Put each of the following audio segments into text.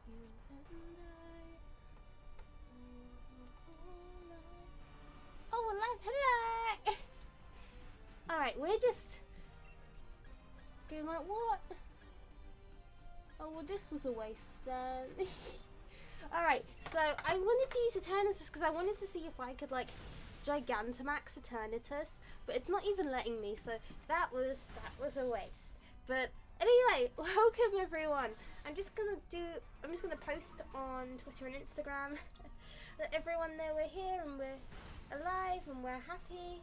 You and I. Oh, alive! Hello! Alright, we're just going like, what? Oh, well, this was a waste then. Alright, so I wanted to use Eternatus because I wanted to see if I could, like, Gigantamax Eternatus, but it's not even letting me, so that was a waste. But anyway, welcome everyone. I'm just gonna post on Twitter and Instagram, let everyone know we're here and we're alive and we're happy.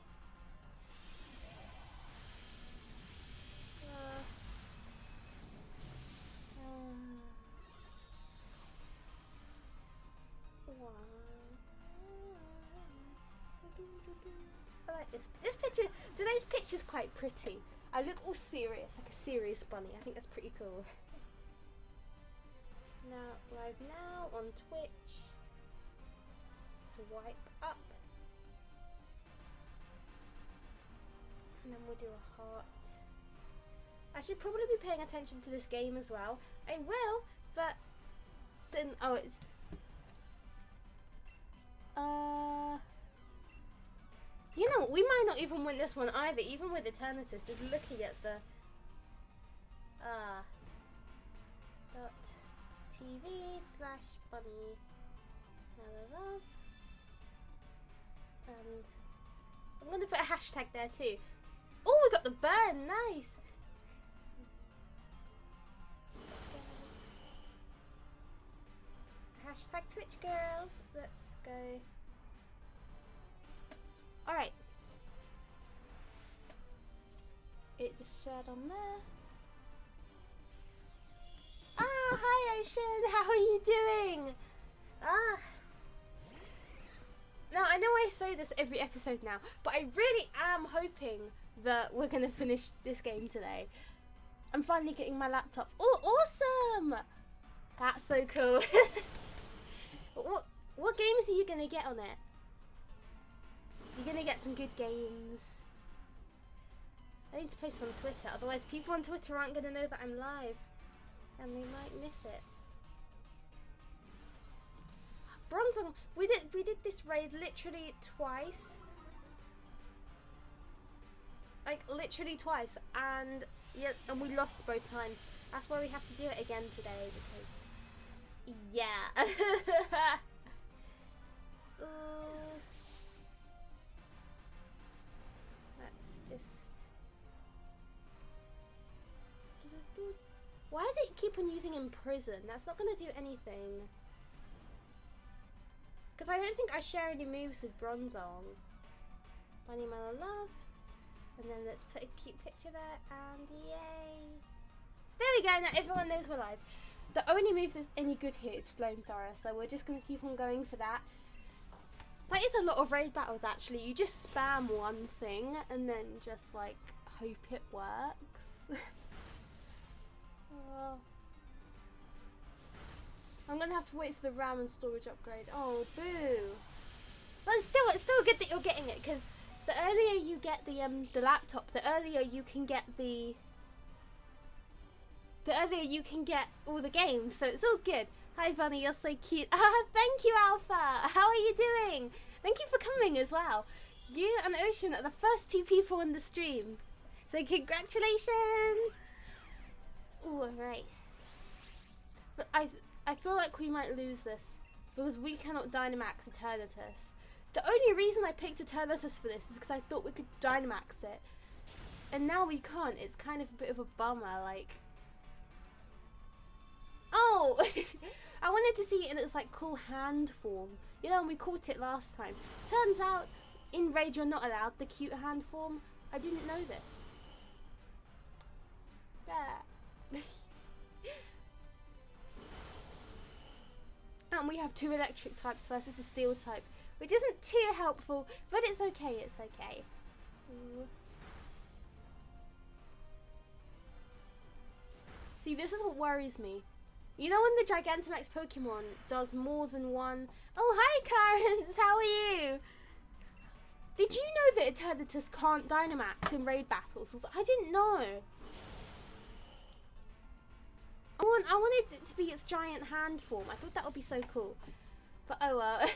I like this picture. Today's picture's quite pretty. I look all serious, like a serious bunny. I think that's pretty cool. Now, live now on Twitch. Swipe up. And then we'll do a heart. I should probably be paying attention to this game as well. I will, but... oh, it's... You know, we might not even win this one either, even with Eternatus, just looking at the... .tv/bunny Mallow. And I'm going to put a hashtag there too. Oh, we got the burn, nice! Hashtag Twitch girls, let's go. Alright. It just shared on there. Ah, hi Ocean, how are you doing? Now, I know I say this every episode now, but I really am hoping that we're going to finish this game today. I'm finally getting my laptop. Oh, awesome! That's so cool. What games are you going to get on it? You're going to get some good games. I need to post on Twitter, otherwise people on Twitter aren't going to know that I'm live. And they might miss it. Bronze, we did this raid literally twice. Like literally twice, and yeah, and we lost both times. That's why we have to do it again today because yeah. Let's just. Why does it keep on using imprison? That's not gonna do anything. Because I don't think I share any moves with Bronzong. Bunny Mallow love. And then let's put a cute picture there and yay. There we go, now everyone knows we're live. The only move that's any good here is Flamethrower, so we're just gonna keep on going for that. That is a lot of raid battles actually. You just spam one thing and then just like hope it works. I'm gonna have to wait for the RAM and storage upgrade. Oh, boo! But it's still good that you're getting it, because the earlier you get the laptop, the earlier you can get all the games. So it's all good. Hi, Bunny, you're so cute. Thank you, Alpha. How are you doing? Thank you for coming as well. You and Ocean are the first 2 people in the stream, so congratulations. Ooh, alright. But I feel like we might lose this because we cannot Dynamax Eternatus. The only reason I picked Eternatus for this is because I thought we could Dynamax it. And now we can't. It's kind of a bit of a bummer, like... Oh! I wanted to see it in its like cool hand form. You know, when we caught it last time. Turns out, in Raid you're not allowed the cute hand form. I didn't know this. Yeah. And we have 2 electric types versus a steel type, which isn't too helpful, but it's okay, it's okay. Ooh. See, this is what worries me. You know when the Gigantamax Pokemon does more than one... Oh, hi, Clarence! How are you? Did you know that Eternatus can't Dynamax in raid battles? I didn't know. I wanted it to be its giant hand form. I thought that would be so cool. But oh well.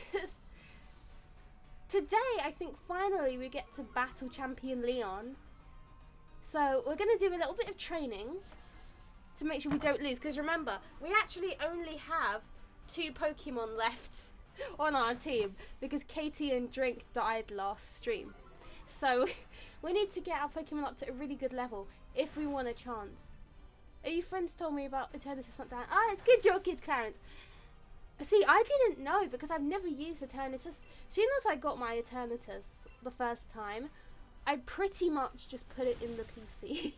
Today, I think finally we get to battle Champion Leon. So we're going to do a little bit of training to make sure we don't lose. Because remember, we actually only have 2 Pokemon left on our team. Because Katie and Drink died last stream. So we need to get our Pokemon up to a really good level if we want a chance. Are you friends told me about Eternatus not down? Ah, it's good you're good, Clarence. See, I didn't know because I've never used Eternatus. As soon as I got my Eternatus the first time, I pretty much just put it in the PC.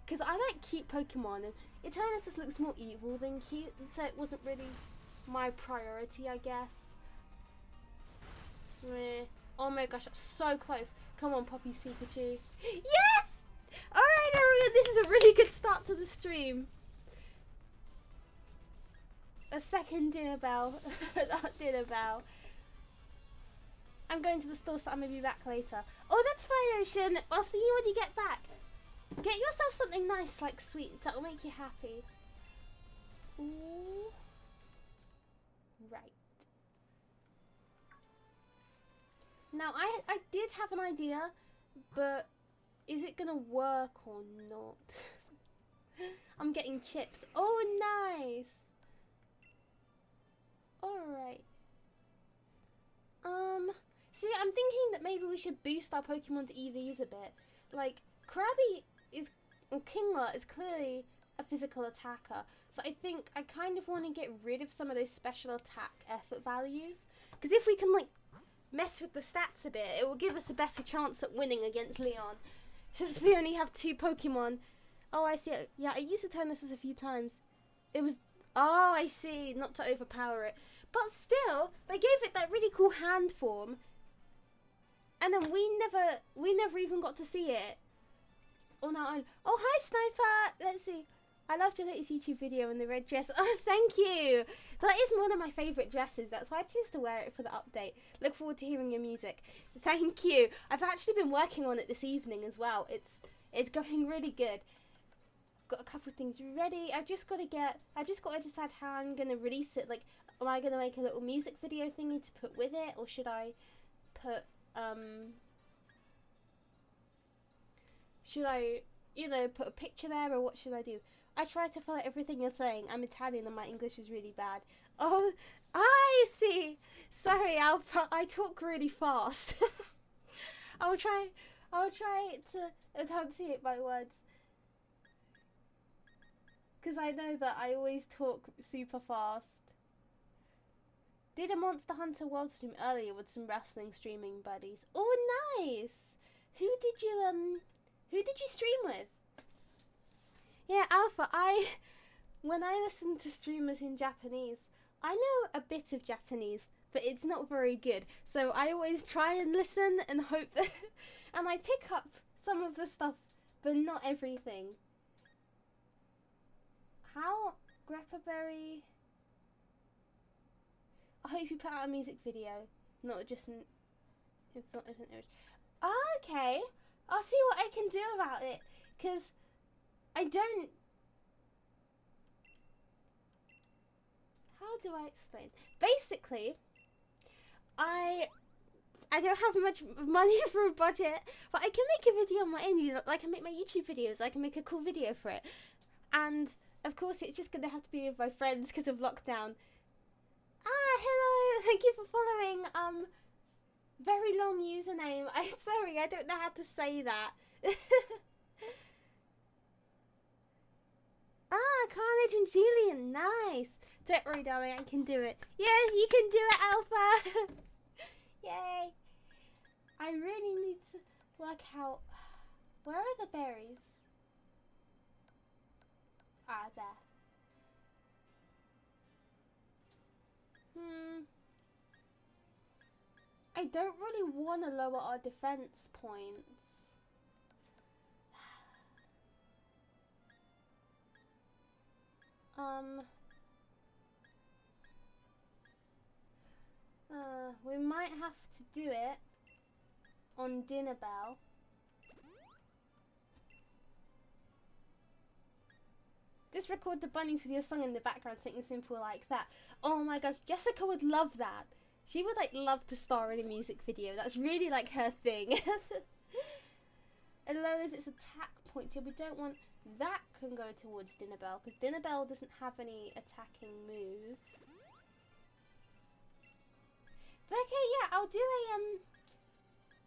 Because I like cute Pokemon and Eternatus looks more evil than cute, so it wasn't really my priority, I guess. Meh. Oh my gosh, that's so close. Come on, Poppy's Pikachu. Yes! Alright, everyone, this is a really good start to the stream. A second dinner bell. That dinner bell. I'm going to the store, so I'm going to be back later. Oh, that's fine, Ocean. I'll see you when you get back. Get yourself something nice, like sweets. That will make you happy. Ooh. Right. Now, I did have an idea, but is it going to work or not? I'm getting chips. Oh, nice. Alright. See, I'm thinking that maybe we should boost our Pokemon to EVs a bit. Like, Krabby or Kingler is clearly a physical attacker. So I think I kind of want to get rid of some of those special attack effort values. Because if we can, like, mess with the stats a bit, it will give us a better chance at winning against Leon. Since we only have 2 Pokemon. Oh, I see. Yeah, I used to turn this a few times. It was... Oh, I see. Not to overpower it. But still, they gave it that really cool hand form. And then we never even got to see it on our own. Oh, hi, Sniper. Let's see. I loved your latest YouTube video in the red dress. Oh, thank you. That is one of my favourite dresses. That's why I choose to wear it for the update. Look forward to hearing your music. Thank you. I've actually been working on it this evening as well. It's going really good. Got a couple of things ready. I've just got to decide how I'm going to release it. Like, am I going to make a little music video thingy to put with it? Or should I put, you know, put a picture there? Or what should I do? I try to follow everything you're saying. I'm Italian and my English is really bad. Oh, I see. Sorry, I talk really fast. I'll try to enunciate my words. Because I know that I always talk super fast. Did a Monster Hunter World stream earlier with some wrestling streaming buddies. Oh, nice. Who did you stream with? Yeah, Alpha, when I listen to streamers in Japanese, I know a bit of Japanese, but it's not very good. So I always try and listen and hope that, and I pick up some of the stuff, but not everything. How? Grappaberry? I hope you put out a music video, not just an... If not, as an image. Okay, I'll see what I can do about it, because I don't... How do I explain? Basically, I don't have much money for a budget, but I can make a video on my own. Like, I make my YouTube videos, I can make a cool video for it. And, of course, it's just going to have to be with my friends because of lockdown. Ah, hello! Thank you for following. Very long username. I'm sorry, I don't know how to say that. Ah, Carnage and Julian, nice. Don't worry, darling, I can do it. Yes, you can do it, Alpha. Yay. I really need to work out. Where are the berries? Ah, there. I don't really want to lower our defense points. We might have to do it on Dinner Bell. Just record the bunnies with your song in the background, something simple like that. Oh my gosh, Jessica would love that. She would like love to star in a music video. That's really like her thing. It lowers its attack points. Yeah, we don't want that. Can go towards Dinner Bell because Dinner Bell doesn't have any attacking moves. But okay, yeah, I'll do a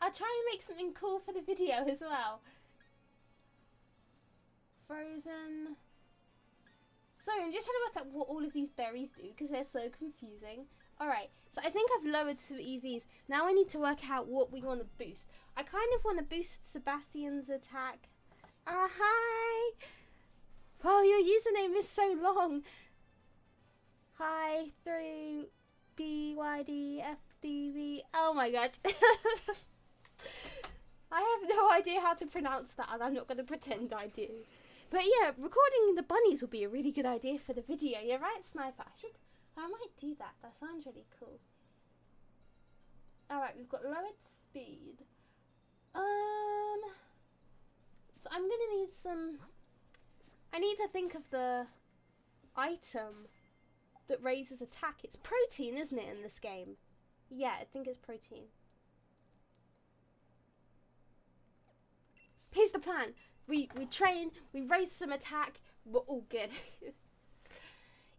I'll try and make something cool for the video as well. Frozen. So I'm just trying to work out what all of these berries do because they're so confusing. Alright, so I think I've lowered some EVs. Now I need to work out what we want to boost. I kind of want to boost Sebastian's attack. Hi! Oh, your username is so long. Hi, through BYDFDV. Oh my gosh. I have no idea how to pronounce that and I'm not going to pretend I do. But yeah, recording the bunnies will be a really good idea for the video. You're right, Sniper. I might do that. That sounds really cool. Alright, we've got lowered speed. So I'm gonna need some... I need to think of the item that raises attack. It's protein, isn't it, in this game? Yeah, I think it's protein. Here's the plan. We train, we raise some attack, we're all good.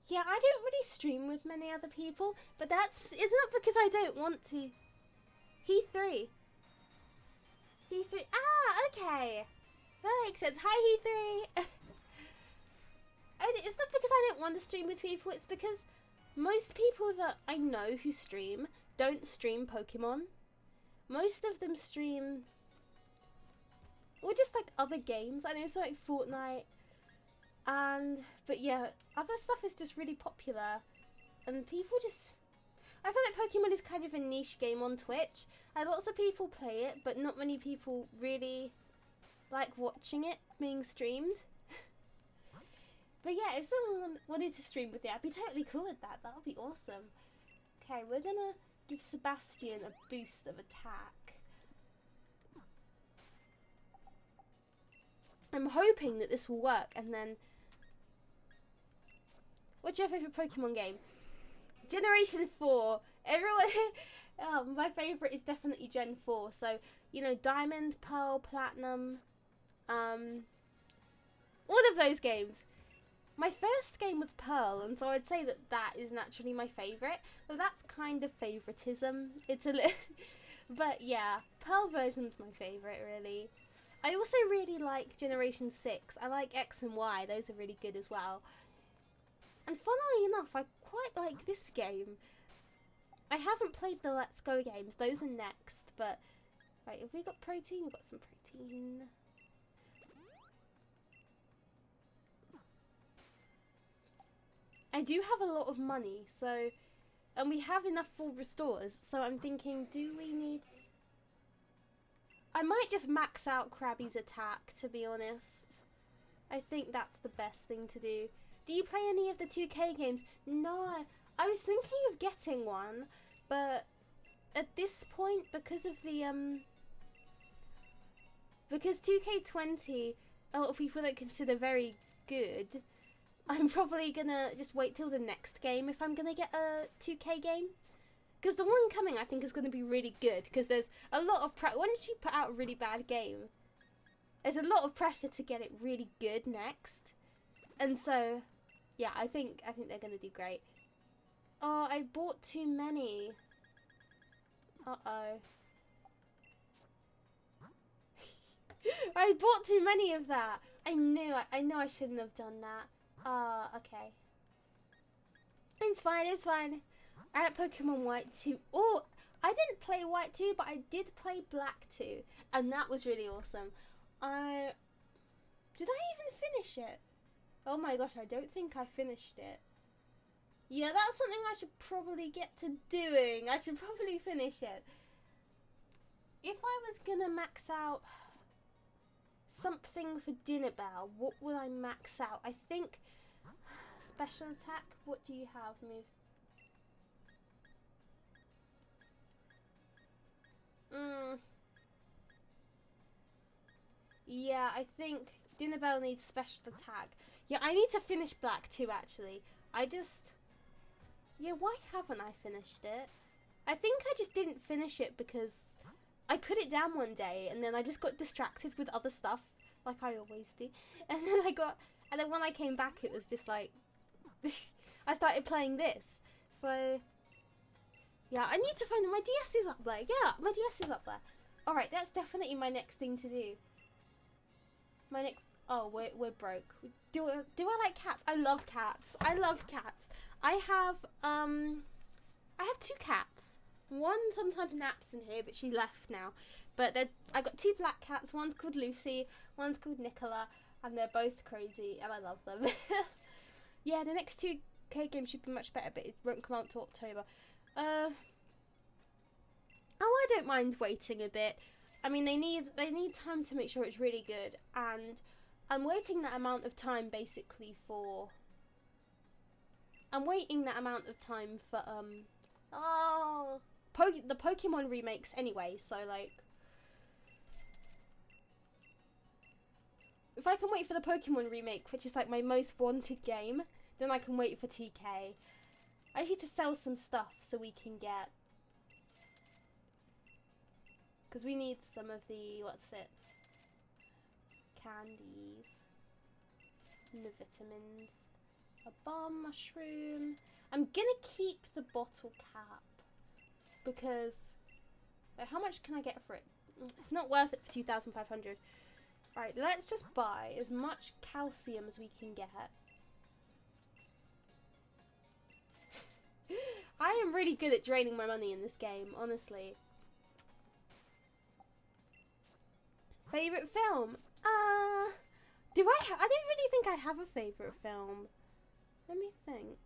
Yeah, I don't really stream with many other people, but it's not because I don't want to. He3. He3. Ah, okay. That makes sense. Hi, He3. It's not because I don't want to stream with people, it's because most people that I know who stream don't stream Pokemon. Most of them stream... or just like other games. I know, so like Fortnite. But yeah, other stuff is just really popular. And people just... I feel like Pokemon is kind of a niche game on Twitch. And lots of people play it, but not many people really like watching it being streamed. But yeah, if someone wanted to stream with it, I'd be totally cool with that. That would be awesome. Okay, we're gonna give Sebastian a boost of attack. I'm hoping that this will work, and then... What's your favourite Pokemon game? Generation 4. Everyone... my favourite is definitely Gen 4. So, you know, Diamond, Pearl, Platinum. All of those games. My first game was Pearl, and so I'd say that that is naturally my favourite. But that's kind of favouritism. It's a little... But yeah, Pearl version's my favourite, really. I also really like Generation 6. I like X and Y. Those are really good as well. And funnily enough, I quite like this game. I haven't played the Let's Go games. Those are next. But, right, have we got protein? We've got some protein. I do have a lot of money, so... And we have enough full restores, so I'm thinking, do we need... I might just max out Krabby's attack, to be honest. I think that's the best thing to do. Do you play any of the 2K games? No, I was thinking of getting one, but at this point, because of the, because 2K20, a lot of people don't consider very good, I'm probably gonna just wait till the next game if I'm gonna get a 2K game. Because the one coming, I think, is going to be really good. Because there's a lot of once you put out a really bad game, there's a lot of pressure to get it really good next. And so, yeah, I think they're going to do great. Oh, I bought too many. Uh-oh. I bought too many of that. I know I shouldn't have done that. Okay. It's fine, it's fine. I like Pokemon White 2. Oh, I didn't play White 2, but I did play Black 2. And that was really awesome. Did I even finish it? Oh my gosh, I don't think I finished it. Yeah, that's something I should probably get to doing. I should probably finish it. If I was gonna max out something for Dinner Bell, what would I max out? I think special attack. What do you have? Moves. Yeah, I think Dinner Bell needs special attack. Yeah, I need to finish Black too, actually. Yeah, why haven't I finished it? I think I just didn't finish it because I put it down one day and then I just got distracted with other stuff, like I always do. And then when I came back, it was just like, I started playing this. So, yeah, I need to find it. My DS is up there. Yeah, my DS is up there. Alright, that's definitely my next thing to do. My next... Oh, we're broke. Do I like cats? I love cats. I love cats. I have 2 cats. One sometimes naps in here, but she left now. But I got 2 black cats. One's called Lucy, one's called Nicola, and they're both crazy, and I love them. Yeah, the next 2K games should be much better, but it won't come out till October. Oh, I don't mind waiting a bit. I mean, they need time to make sure it's really good, and I'm waiting that amount of time basically for. I'm waiting that amount of time for the Pokemon remakes anyway. So like, if I can wait for the Pokemon remake, which is like my most wanted game, then I can wait for TK. I need to sell some stuff so we can get. Because we need some of the, candies, and the vitamins, a bomb mushroom. I'm gonna keep the bottle cap because, wait, how much can I get for it? It's not worth it for 2,500. Right, let's just buy as much calcium as we can get. I am really good at draining my money in this game, honestly. Favorite film? Do I don't really think I have a favorite film. Let me think.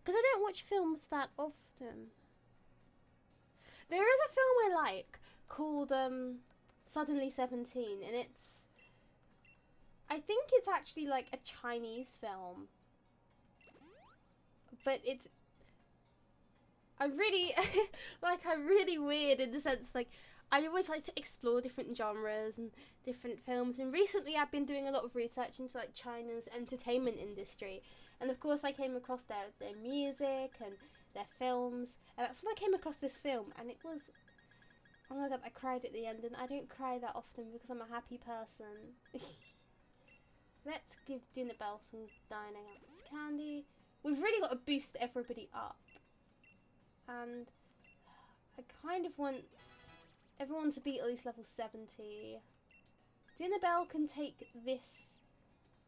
Because I don't watch films that often. There is a film I like called Suddenly 17, and I think it's actually like a Chinese film. But I'm really I'm really weird in the sense like I always like to explore different genres and different films, and recently I've been doing a lot of research into like China's entertainment industry, and of course I came across their music and their films, and that's when I came across this film, and it was, oh my god, I cried at the end, and I don't cry that often because I'm a happy person. Let's give Dinner Bell some dining out this candy. We've really got to boost everybody up, and I kind of want everyone to be at least level 70. Dinner Bell can take this.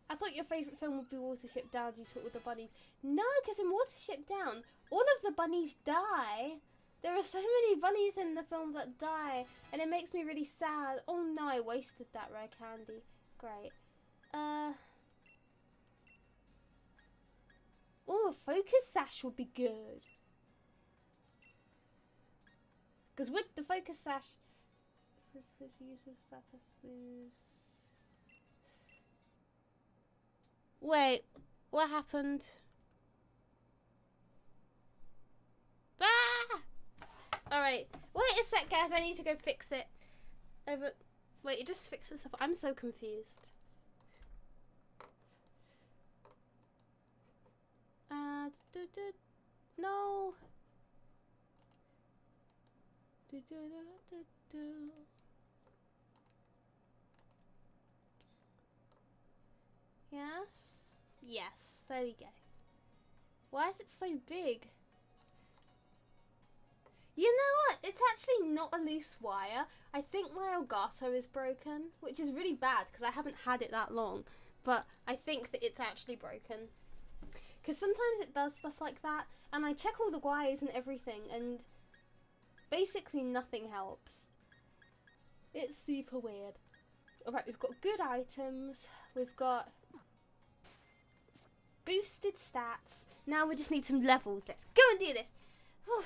I thought your favourite film would be Watership Down. You talk with the bunnies. No, because in Watership Down, all of the bunnies die. There are so many bunnies in the film that die, and it makes me really sad. Oh no, I wasted that rare candy. Great. Oh, a focus sash would be good. Because with the focus sash, use of status moves. Wait, what happened? Ah! Alright, wait a sec, guys. I need to go fix it. Wait, it just fixed itself. I'm so confused. No. Yes? Yes, there we go. Why is it so big? You know what? It's actually not a loose wire. I think my Elgato is broken, which is really bad because I haven't had it that long. But I think that it's actually broken. Because sometimes it does stuff like that, and I check all the wires and everything, and basically nothing helps. It's super weird. Alright, we've got good items. We've got boosted stats. Now we just need some levels. Let's go and do this. Whew.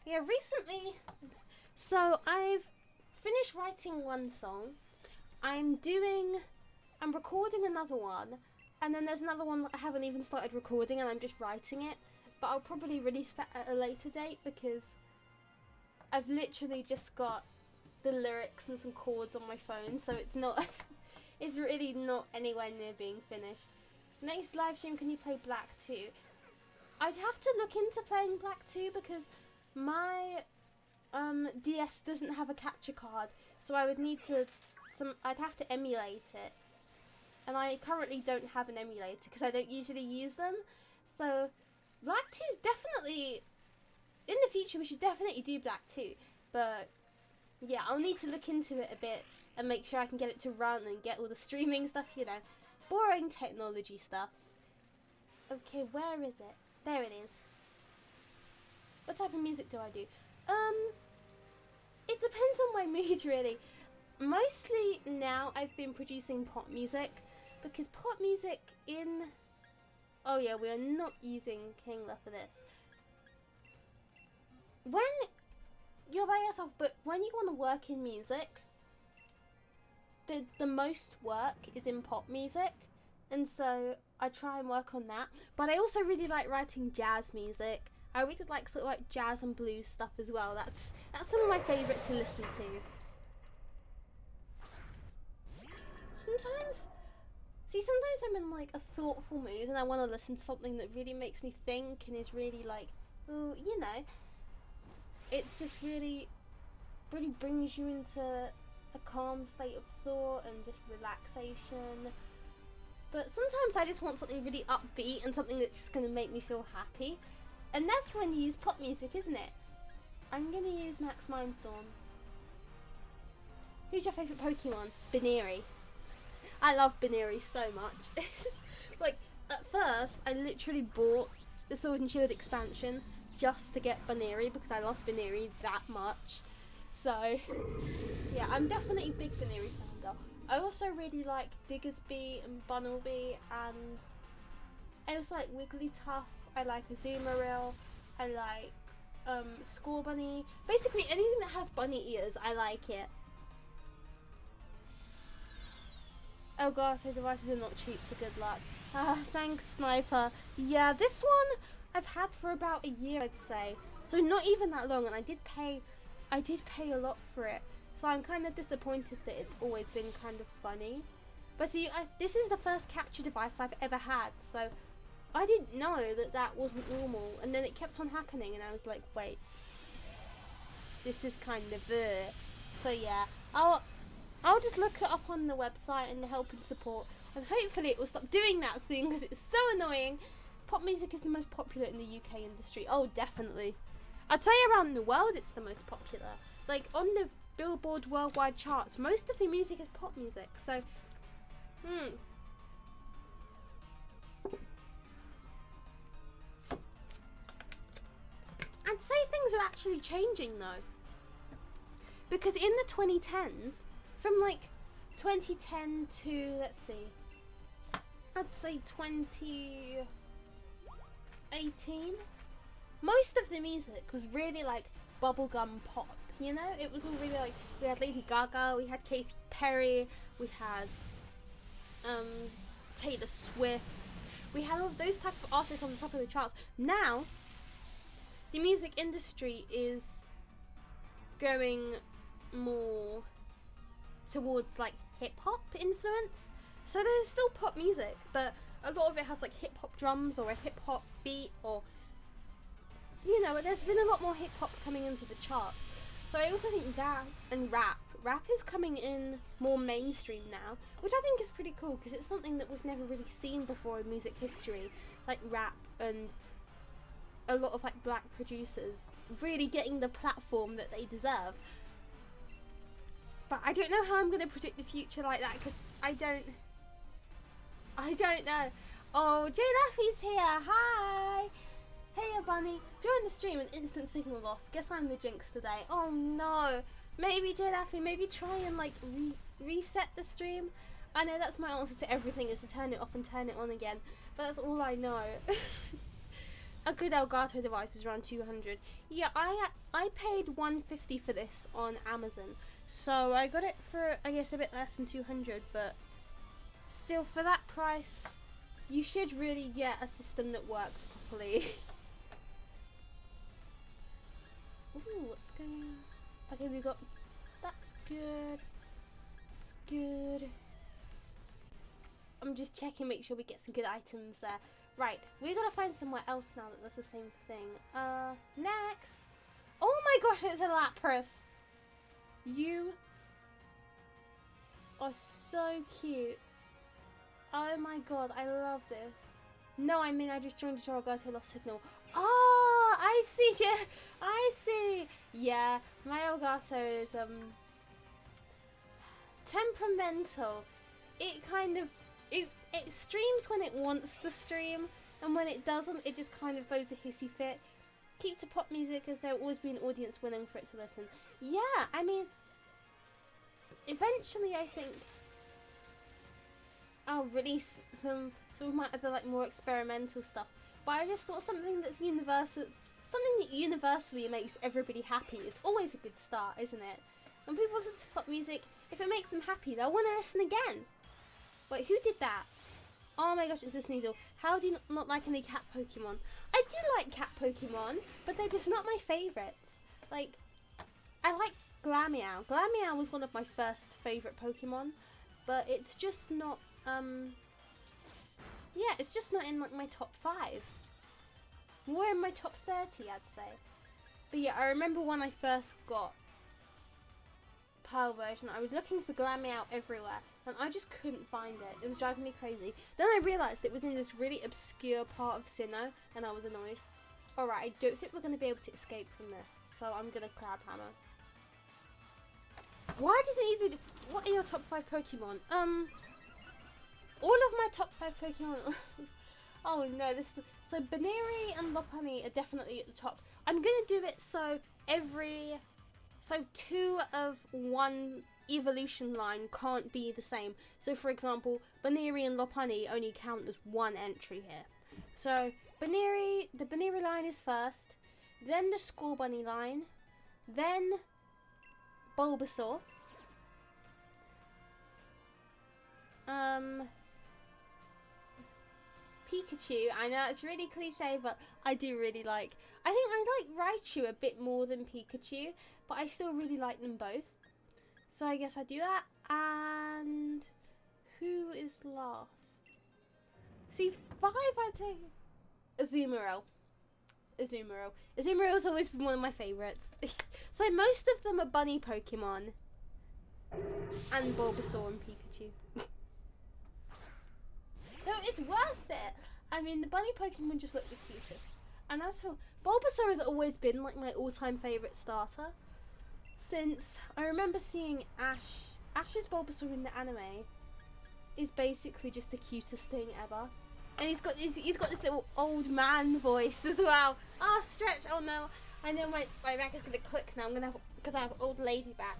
Yeah, recently, so I've finished writing one song. I'm recording another one, and then there's another one that I haven't even started recording and I'm just writing it, but I'll probably release that at a later date because I've literally just got the lyrics and some chords on my phone, so it's not It's really not anywhere near being finished. Next live stream, can you play Black 2? I'd have to look into playing Black 2 because my DS doesn't have a capture card, so I would need to I'd have to emulate it. And I currently don't have an emulator because I don't usually use them. So Black 2 is definitely, in the future we should definitely do Black 2. But yeah, I'll need to look into it a bit and make sure I can get it to run and get all the streaming stuff, you know. Boring technology stuff. Okay, where is it? There it is. What type of music do I do? It depends on my mood, really. Mostly now I've been producing pop music because pop music in... Oh yeah, we are not using Kingler for this. When you're by yourself, but when you want to work in music, the most work is in pop music, and so I try and work on that. But I also really like writing jazz music. I really like sort of like jazz and blues stuff as well. That's some of my favourite to listen to. Sometimes I'm in like a thoughtful mood and I want to listen to something that really makes me think and is really like, oh, you know, it's just really brings you into a calm state of thought and just relaxation. But sometimes I just want something really upbeat and something that's just going to make me feel happy. And that's when you use pop music, isn't it? I'm going to use Max Mindstorm. Who's your favourite Pokemon? Baneri. I love Baneri so much. Like, at first, I literally bought the Sword and Shield expansion just to get Baneri because I love Baneri that much. So, yeah, I'm definitely a big Baneri fan girl. I also really like Diggersby and Bunnelby, and I also like Wigglytuff. I like Azumarill. I like Scorbunny. Basically, anything that has bunny ears, I like it. Oh god, so devices are not cheap, so good luck. Thanks, Sniper. Yeah, this one I've had for about a year, I'd say. So not even that long, and I did pay a lot for it. So I'm kind of disappointed that it's always been kind of funny. But see, this is the first capture device I've ever had, so I didn't know that that wasn't normal. And then it kept on happening, and I was like, wait, this is kind of So yeah, I'll just look it up on the website and the help and support, and hopefully it will stop doing that soon because it's so annoying. Pop music is the most popular in the UK industry. Oh, definitely. I'd say around the world it's the most popular. Like on the Billboard worldwide charts, most of the music is pop music. So, I'd say things are actually changing though, because in the 2010s, from like 2010 to, let's see, I'd say 2018, most of the music was really like bubblegum pop, you know? It was all really like, we had Lady Gaga, we had Katy Perry, we had Taylor Swift, we had all of those type of artists on the top of the charts. Now, the music industry is going more towards like hip-hop influence. So there's still pop music, but a lot of it has like hip-hop drums or a hip-hop beat, or, you know, there's been a lot more hip-hop coming into the charts. So I also think that, and rap is coming in more mainstream now, which I think is pretty cool because it's something that we've never really seen before in music history, like rap and a lot of like black producers really getting the platform that they deserve. But I don't know how I'm going to predict the future like that because I don't know. Oh, J Laffy's here. Hi. Hey, Bunny. Join the stream and instant signal loss. Guess I'm the jinx today. Oh no. Maybe J Laffy, maybe try and like reset the stream. I know that's my answer to everything, is to turn it off and turn it on again. But that's all I know. A good Elgato device is around 200. Yeah, I paid $150 for this on Amazon. So I got it for, I guess, a bit less than 200, but still, for that price, you should really get a system that works properly. Ooh, what's going on? Okay, we got, that's good. It's good. I'm just checking, make sure we get some good items there. Right, we gotta find somewhere else now that does the same thing. Next. Oh my gosh, it's a Lapras. You are so cute. Oh my god, I love this. No, I mean, I just joined the Elgato lost signal. Oh, I see, yeah, I see. Yeah, my Elgato is, temperamental. It kind of, it streams when it wants to stream, and when it doesn't, it just kind of throws a hissy fit. Keep to pop music, as there will always be an audience willing for it to listen. Yeah, I mean, eventually I think I'll release some of my other like more experimental stuff. But I just thought something that's universal, something that universally makes everybody happy is always a good start, isn't it? When people listen to pop music, if it makes them happy, they'll want to listen again. Wait, who did that? Oh my gosh, it's a Sneasel. How do you not like any cat Pokemon? I do like cat Pokemon, but they're just not my favourites. Like, I like Glameow. Glameow was one of my first favourite Pokemon, but it's just not, yeah, it's just not in like my top 5. More in my top 30, I'd say. But yeah, I remember when I first got Pearl version, I was looking for Glameow everywhere, and I just couldn't find it. It was driving me crazy. Then I realised it was in this really obscure part of Sinnoh, and I was annoyed. Alright, I don't think we're going to be able to escape from this, so I'm going to Cloud Hammer. Why does it even... What are your top 5 Pokemon? All of my top 5 Pokemon... Oh no, this... So Baneri and Lopunny are definitely at the top. I'm going to do it so every... So 2 of one evolution line can't be the same. So for example, Baneri and Lopunny only count as 1 entry here. So Baneri, the Baneri line is first, then the Scorbunny line, then Bulbasaur, Pikachu. I know it's really cliche, but I do really like... I think I like Raichu a bit more than Pikachu, but I still really like them both. So I guess I do that. And who is last? See, 5 I'd say Azumarill. Azumarill's always been one of my favourites. So most of them are bunny Pokemon. And Bulbasaur and Pikachu. So it's worth it. I mean, the bunny Pokemon just look the cutest. And as for Bulbasaur has always been like my all-time favourite starter. Since I remember seeing Ash's Bulbasaur in the anime is basically just the cutest thing ever. And he's got this little old man voice as well. Ah, stretch. Oh no. I know my back is gonna click now. I'm gonna have, because I have old lady back.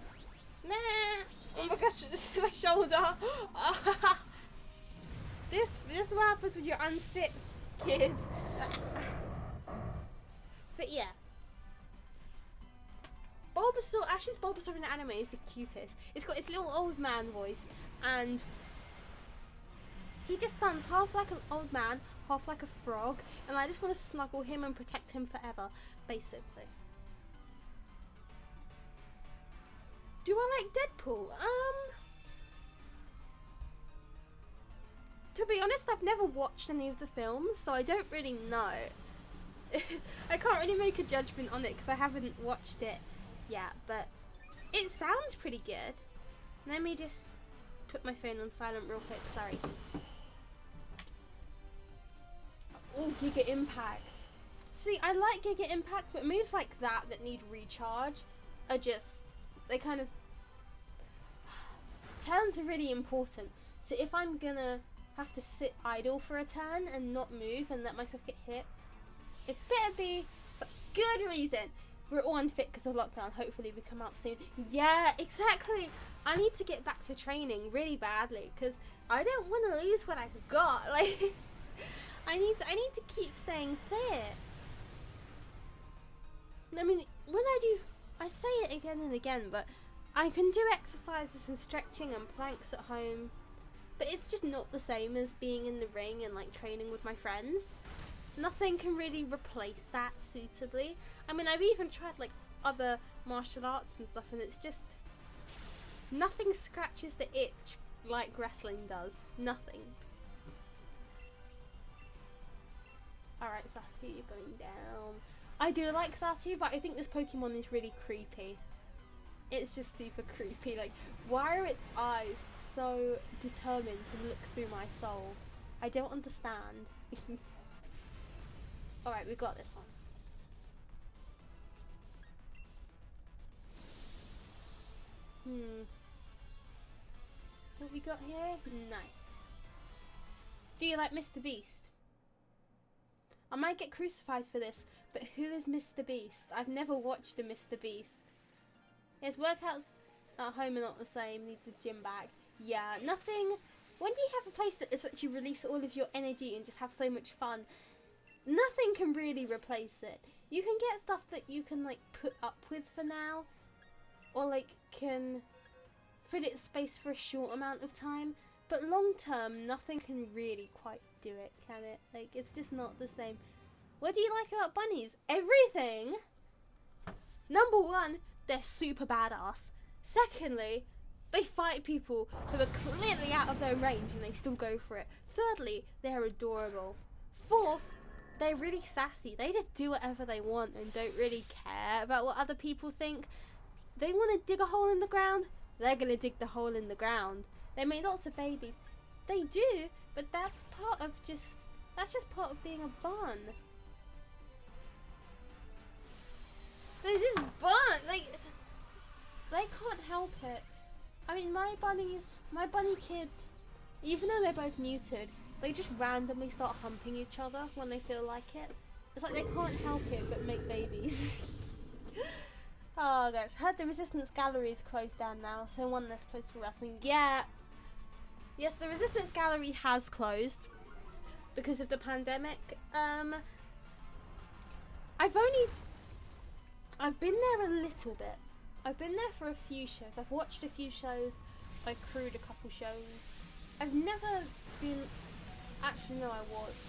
Nah. Oh my gosh, just my shoulder. This happens when you're unfit, kids. But yeah. Ash's Bulbasaur in the anime is the cutest. It's got its little old man voice, and he just sounds half like an old man, half like a frog, and I just want to snuggle him and protect him forever, basically. Do I like Deadpool? To be honest, I've never watched any of the films, so I don't really know. I can't really make a judgment on it because I haven't watched it yet, but it sounds pretty good. Let me just put my phone on silent real quick, sorry. Oh, Giga Impact. See, I like Giga Impact, but moves like that need recharge are just, they kind of... Turns are really important. So if I'm gonna have to sit idle for a turn and not move and let myself get hit, it better be for good reason. We're all unfit because of lockdown. Hopefully we come out soon. Yeah, exactly. I need to get back to training really badly because I don't want to lose what I've got. Like, I need to keep staying fit. I mean, when I say it again and again, but I can do exercises and stretching and planks at home, but it's just not the same as being in the ring and like training with my friends. Nothing can really replace that suitably. I mean, I've even tried like other martial arts and stuff, and it's just nothing scratches the itch like wrestling does. Nothing. Alright, Zatu, you're going down. I do like Zatu, but I think this Pokemon is really creepy. It's just super creepy. Like, why are its eyes so determined to look through my soul? I don't understand. Alright, we got this one. What we got here? Nice. Do you like Mr. Beast? I might get crucified for this, but who is Mr. Beast? I've never watched a Mr. Beast. Yes, workouts at home are not the same. Need the gym bag. Yeah, nothing. When do you have a place that lets you release all of your energy and just have so much fun? Nothing can really replace it. You can get stuff that you can like put up with for now, or like can fill its space for a short amount of time. But long term, nothing can really quite do it, can it? Like, it's just not the same. What do you like about bunnies? Everything! Number one, they're super badass. Secondly, they fight people who are clearly out of their range and they still go for it. Thirdly, they're adorable. Fourth, they're really sassy. They just do whatever they want and don't really care about what other people think. They want to dig a hole in the ground, they're going to dig the hole in the ground. They make lots of babies. They do, but that's just part of being a bun. They're just bun. Like, they can't help it. I mean, my bunny kids, even though they're both neutered, they just randomly start humping each other when they feel like it. It's like they can't help it but make babies. Oh gosh, heard the Resistance Gallery is closed down now, so one less place for wrestling. Yeah. Yes, the Resistance Gallery has closed because of the pandemic. I've been there a little bit. I've been there for a few shows. I've watched a few shows. I crewed a couple shows. I've never been. Actually, no,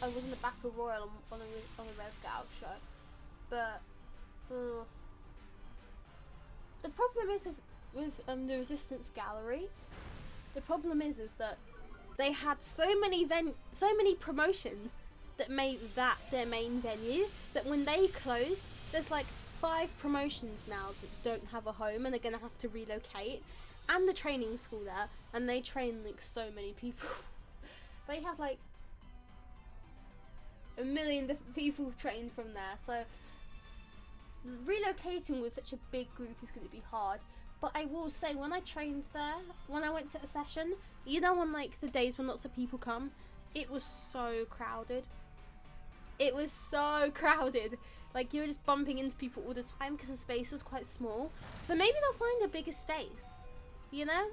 I was in the Battle Royal on a Red Scout show. But the problem is with the Resistance Gallery. The problem is that they had so many promotions that made that their main venue that when they closed, there's like 5 promotions now that don't have a home and they're gonna have to relocate, and the training school there, and they train like so many people. They have like 1 million different people trained from there, so relocating with such a big group is going to be hard. But I will say, when I trained there, when I went to a session, you know, on like the days when lots of people come, it was so crowded. It was so crowded. Like, you were just bumping into people all the time because the space was quite small. So maybe they'll find a bigger space, you know?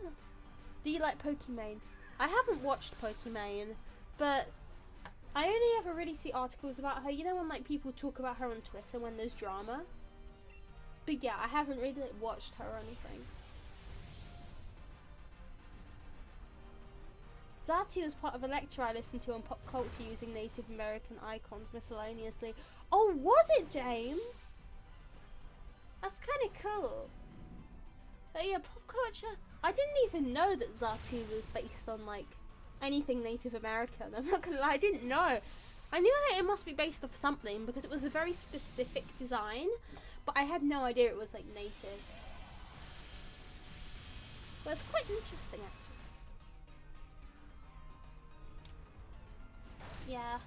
Do you like Pokimane? I haven't watched Pokimane, but I only ever really see articles about her. You know, when like people talk about her on Twitter when there's drama? But yeah, I haven't really like, watched her or anything. Zati was part of a lecture I listened to on pop culture using Native American icons miscellaneously. Oh, was it, James? That's kind of cool. But yeah, pop culture. I didn't even know that Zati was based on like anything Native American. I'm not gonna lie, I didn't know. I knew that it must be based off something because it was a very specific design, but I had no idea it was like native. But it's quite interesting actually. Yeah.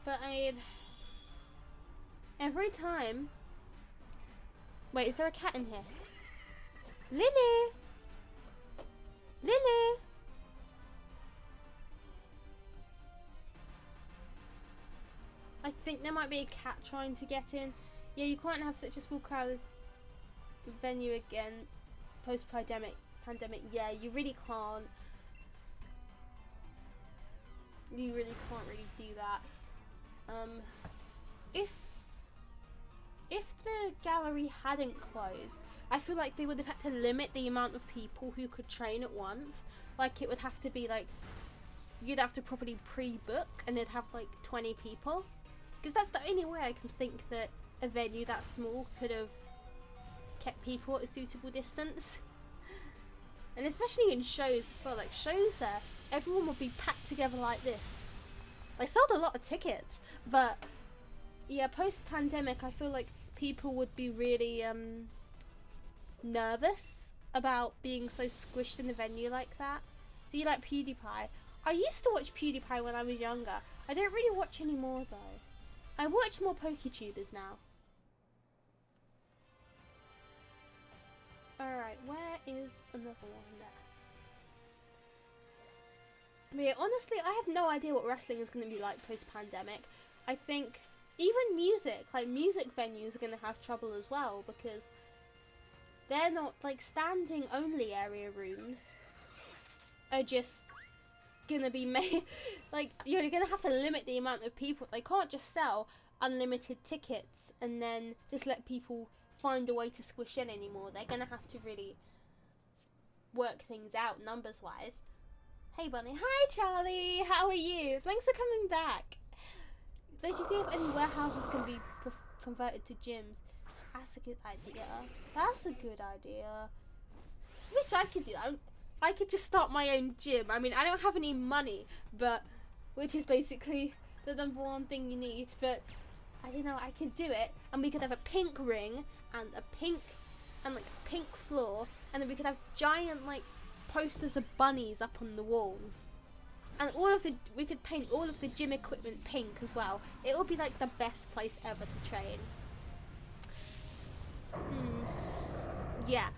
But every time. Wait, is there a cat in here? Lily! Lily! I think there might be a cat trying to get in. Yeah, you can't have such a small crowded venue again post-pandemic. Yeah, you really can't. You really can't really do that. If the gallery hadn't closed, I feel like they would have had to limit the amount of people who could train at once. Like, it would have to be like, you'd have to properly pre-book and they'd have like 20 people. Because that's the only way I can think that a venue that small could have kept people at a suitable distance. And especially in shows, well, like shows there, everyone would be packed together like this. They sold a lot of tickets, but yeah, post-pandemic, I feel like people would be really nervous about being so squished in a venue like that. Do you like PewDiePie? I used to watch PewDiePie when I was younger. I don't really watch anymore though. I watch more PokeTubers now. Alright, where is another one there? But yeah, honestly, I have no idea what wrestling is going to be like post-pandemic. I think even music, like music venues are going to have trouble as well, because they're not, like, standing only area rooms are just going to be made, like, you're going to have to limit the amount of people. They can't just sell unlimited tickets and then just let people find a way to squish in anymore. They're going to have to really work things out numbers-wise. Hey, Bunny. Hi, Charlie. How are you? Thanks for coming back. They should see if any warehouses can be converted to gyms. That's a good idea. That's a good idea. Wish I could do that. I could just start my own gym. I mean, I don't have any money, but which is basically the #1 thing you need. But I don't know. I could do it, and we could have a pink ring and a pink floor, and then we could have giant like posters of bunnies up on the walls. And we could paint all of the gym equipment pink as well. It would be like the best place ever to train. Yeah.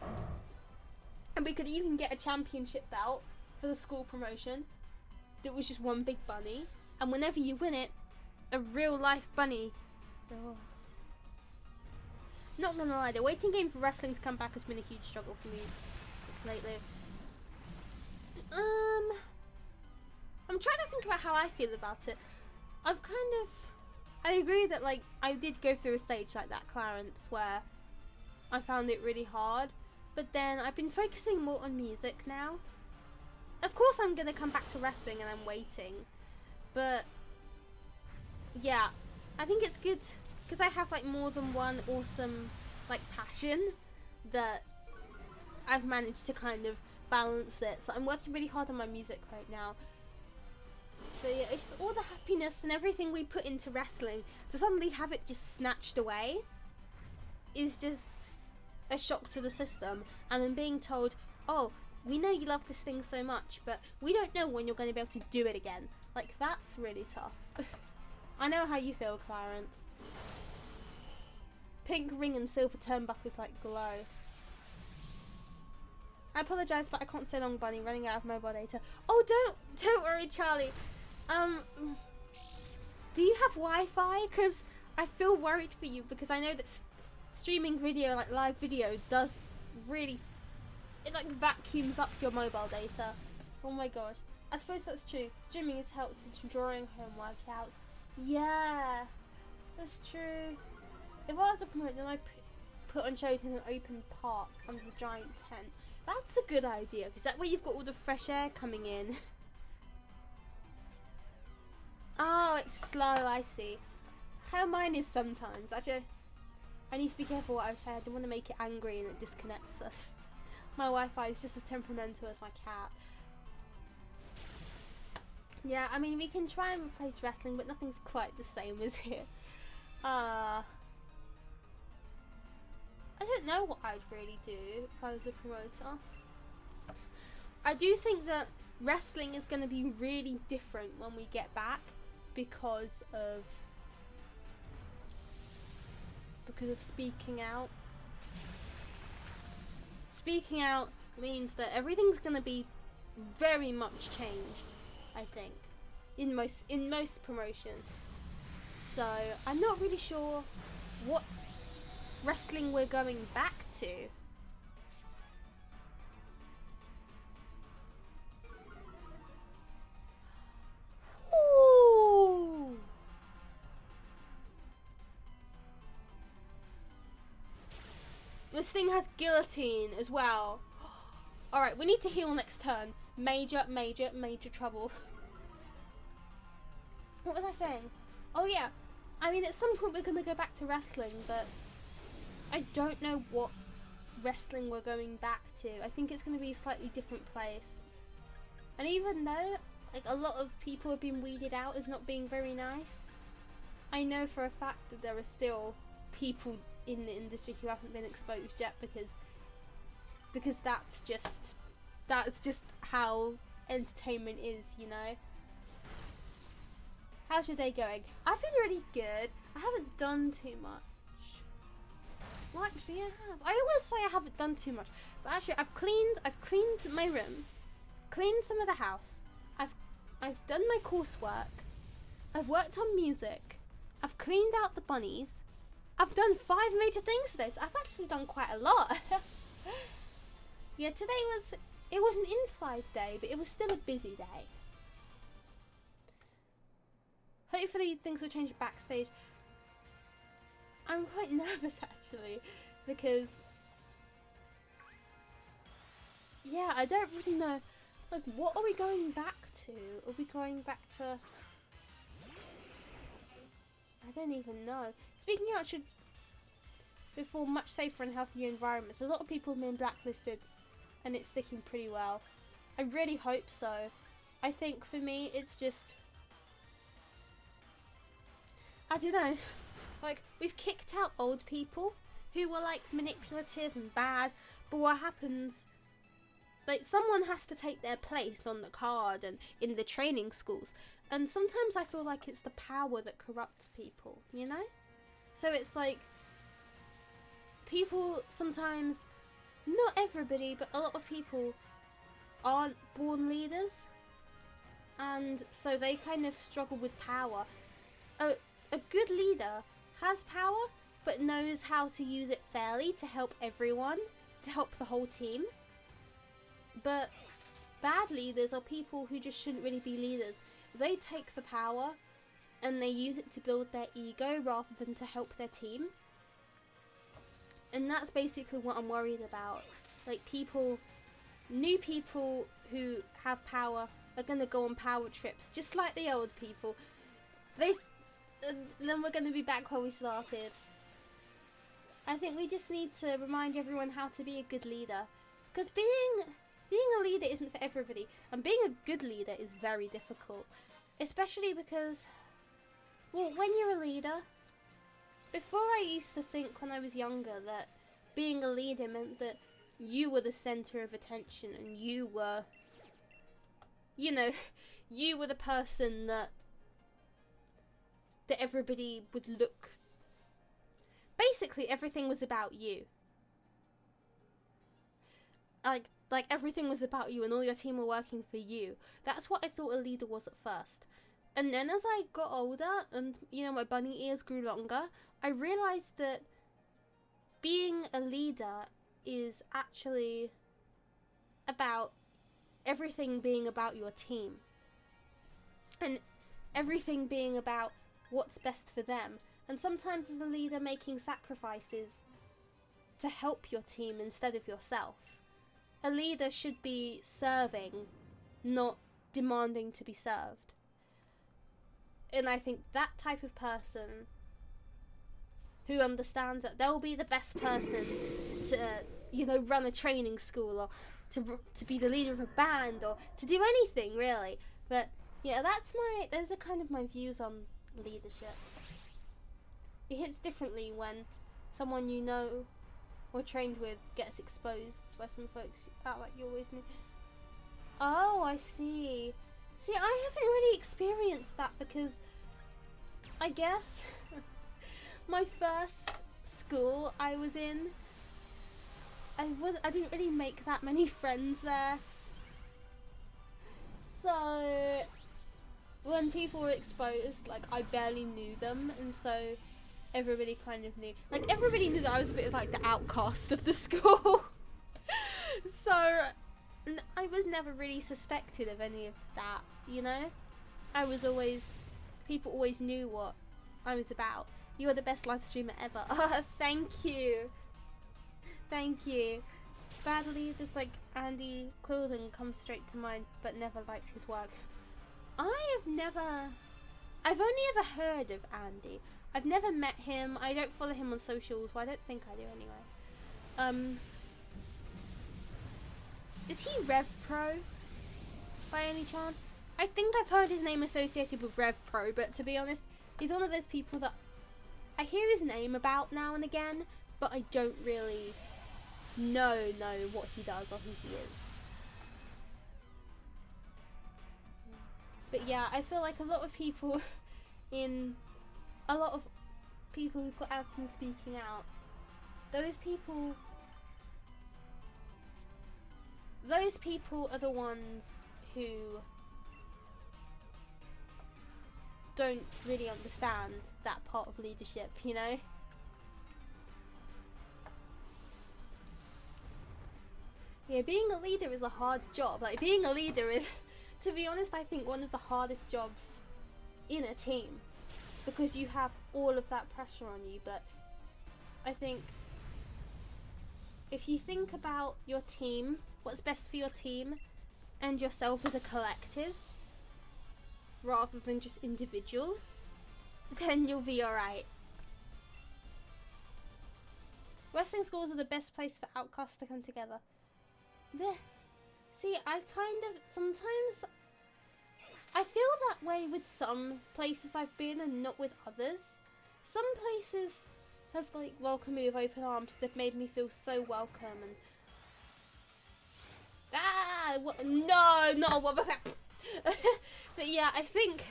And we could even get a championship belt for the school promotion that was just one big bunny. And whenever you win it, a real life bunny. Not gonna lie, the waiting game for wrestling to come back has been a huge struggle for me lately. I'm trying to think about how I feel about it. I agree that, like, I did go through a stage like that, Clarence, where I found it really hard. But then I've been focusing more on music now. Of course I'm going to come back to wrestling and I'm waiting. But, yeah, I think it's good because I have, like, more than one awesome, like, passion that I've managed to kind of balance it. So I'm working really hard on my music right now. But yeah, it's just all the happiness and everything we put into wrestling, to suddenly have it just snatched away is just a shock to the system. And then being told, oh, we know you love this thing so much, but we don't know when you're going to be able to do it again. Like, that's really tough. I know how you feel, Clarence. Pink ring and silver turnbuckles like glow. I apologise, but I can't stay long, Bunny. Running out of mobile data. Oh, don't worry, Charlie. Do you have Wi-Fi? Because I feel worried for you, because I know that streaming video, like live video, does really, it like vacuums up your mobile data. Oh my gosh. I suppose that's true. Streaming has helped in drawing home workouts. Yeah, that's true. If I was a promoter, then I put on shows in an open park under a giant tent. That's a good idea, because that way you've got all the fresh air coming in. Oh, it's slow, I see. How mine is sometimes. Actually, I need to be careful what I say. I don't want to make it angry and it disconnects us. My Wi-Fi is just as temperamental as my cat. Yeah, I mean, we can try and replace wrestling, but nothing's quite the same as here. I don't know what I'd really do if I was a promoter. I do think that wrestling is going to be really different when we get back because of speaking out. Speaking out means that everything's going to be very much changed, I think, in most promotions. So I'm not really sure what wrestling we're going back to. Ooh. This thing has guillotine as well. Alright, we need to heal next turn. Major trouble. What was I saying? Oh yeah, I mean, at some point we're going to go back to wrestling, but I don't know what wrestling we're going back to. I think it's going to be a slightly different place. And even though, like a lot of people have been weeded out as not being very nice. I know for a fact that there are still people in the industry who haven't been exposed yet because that's just how entertainment is, you know. How's your day going? I've been really good. I haven't done too much. Well, actually, I have. I always say I haven't done too much, but actually, I've cleaned my room, cleaned some of the house. I've done my coursework. I've worked on music. I've cleaned out the bunnies. I've done 5 major things today, so I've actually done quite a lot. Yeah, today was an inside day, but it was still a busy day. Hopefully things will change backstage. I'm quite nervous actually, because yeah, I don't really know, like, what are we going back to? Are we going back to, I don't even know. Speaking out should before much safer and healthier environments. A lot of people have been blacklisted and it's sticking pretty well. I really hope so. I think for me it's just, I don't know, like, we've kicked out old people who were like manipulative and bad, but what happens, like, someone has to take their place on the card and in the training schools, and sometimes I feel like it's the power that corrupts people, you know? So it's like, people sometimes, not everybody, but a lot of people aren't born leaders, and so they kind of struggle with power. A good leader has power, but knows how to use it fairly to help everyone, to help the whole team. But bad leaders are people who just shouldn't really be leaders. They take the power and they use it to build their ego rather than to help their team. And that's basically what I'm worried about. Like, people, new people who have power are going to go on power trips, just like the old people. Then we're going to be back where we started. I think we just need to remind everyone how to be a good leader. Because being a leader isn't for everybody. And being a good leader is very difficult. Especially because, well, when you're a leader, before I used to think when I was younger that being a leader meant that you were the center of attention and you were, you know, you were the person that everybody would look. Basically, everything was about you. Like everything was about you and all your team were working for you. That's what I thought a leader was at first. And then as I got older and, you know, my bunny ears grew longer, I realized that being a leader is actually about everything being about your team. And everything being about what's best for them. And sometimes as a leader making sacrifices to help your team instead of yourself. A leader should be serving, not demanding to be served. And I think that type of person who understands that they'll be the best person to, you know, run a training school or to be the leader of a band or to do anything really. But yeah, those are kind of my views on leadership. It hits differently when someone you know or trained with gets exposed by some folks out like you always knew. Oh, I see. See, I haven't really experienced that because I guess my first school I was in, I didn't really make that many friends there. So when people were exposed, like, I barely knew them, and so everybody kind of knew. Like, everybody knew that I was a bit of like the outcast of the school. So I was never really suspected of any of that, you know? People always knew what I was about. You are the best live streamer ever. Oh, thank you. Thank you. Badly, there's like Andy Quilden comes straight to mind, but never liked his work. I've only ever heard of Andy. I've never met him. I don't follow him on socials. Well, I don't think I do anyway. Is he Rev Pro by any chance? I think I've heard his name associated with Rev Pro, but to be honest, he's one of those people that I hear his name about now and again, but I don't really know what he does or who he is. But yeah, I feel like a lot of people who've got out and speaking out, those people are the ones who don't really understand that part of leadership, you know? Yeah, being a leader is a hard job. Like, being a leader is, to be honest, I think one of the hardest jobs in a team, because you have all of that pressure on you. But I think if you think about your team, what's best for your team, and yourself as a collective, rather than just individuals, then you'll be alright. Wrestling schools are the best place for outcasts to come together. See, sometimes I feel that way with some places I've been and not with others. Some places have like welcomed me with open arms. They've made me feel so welcome and no, not a Wobbuffet. But yeah, I think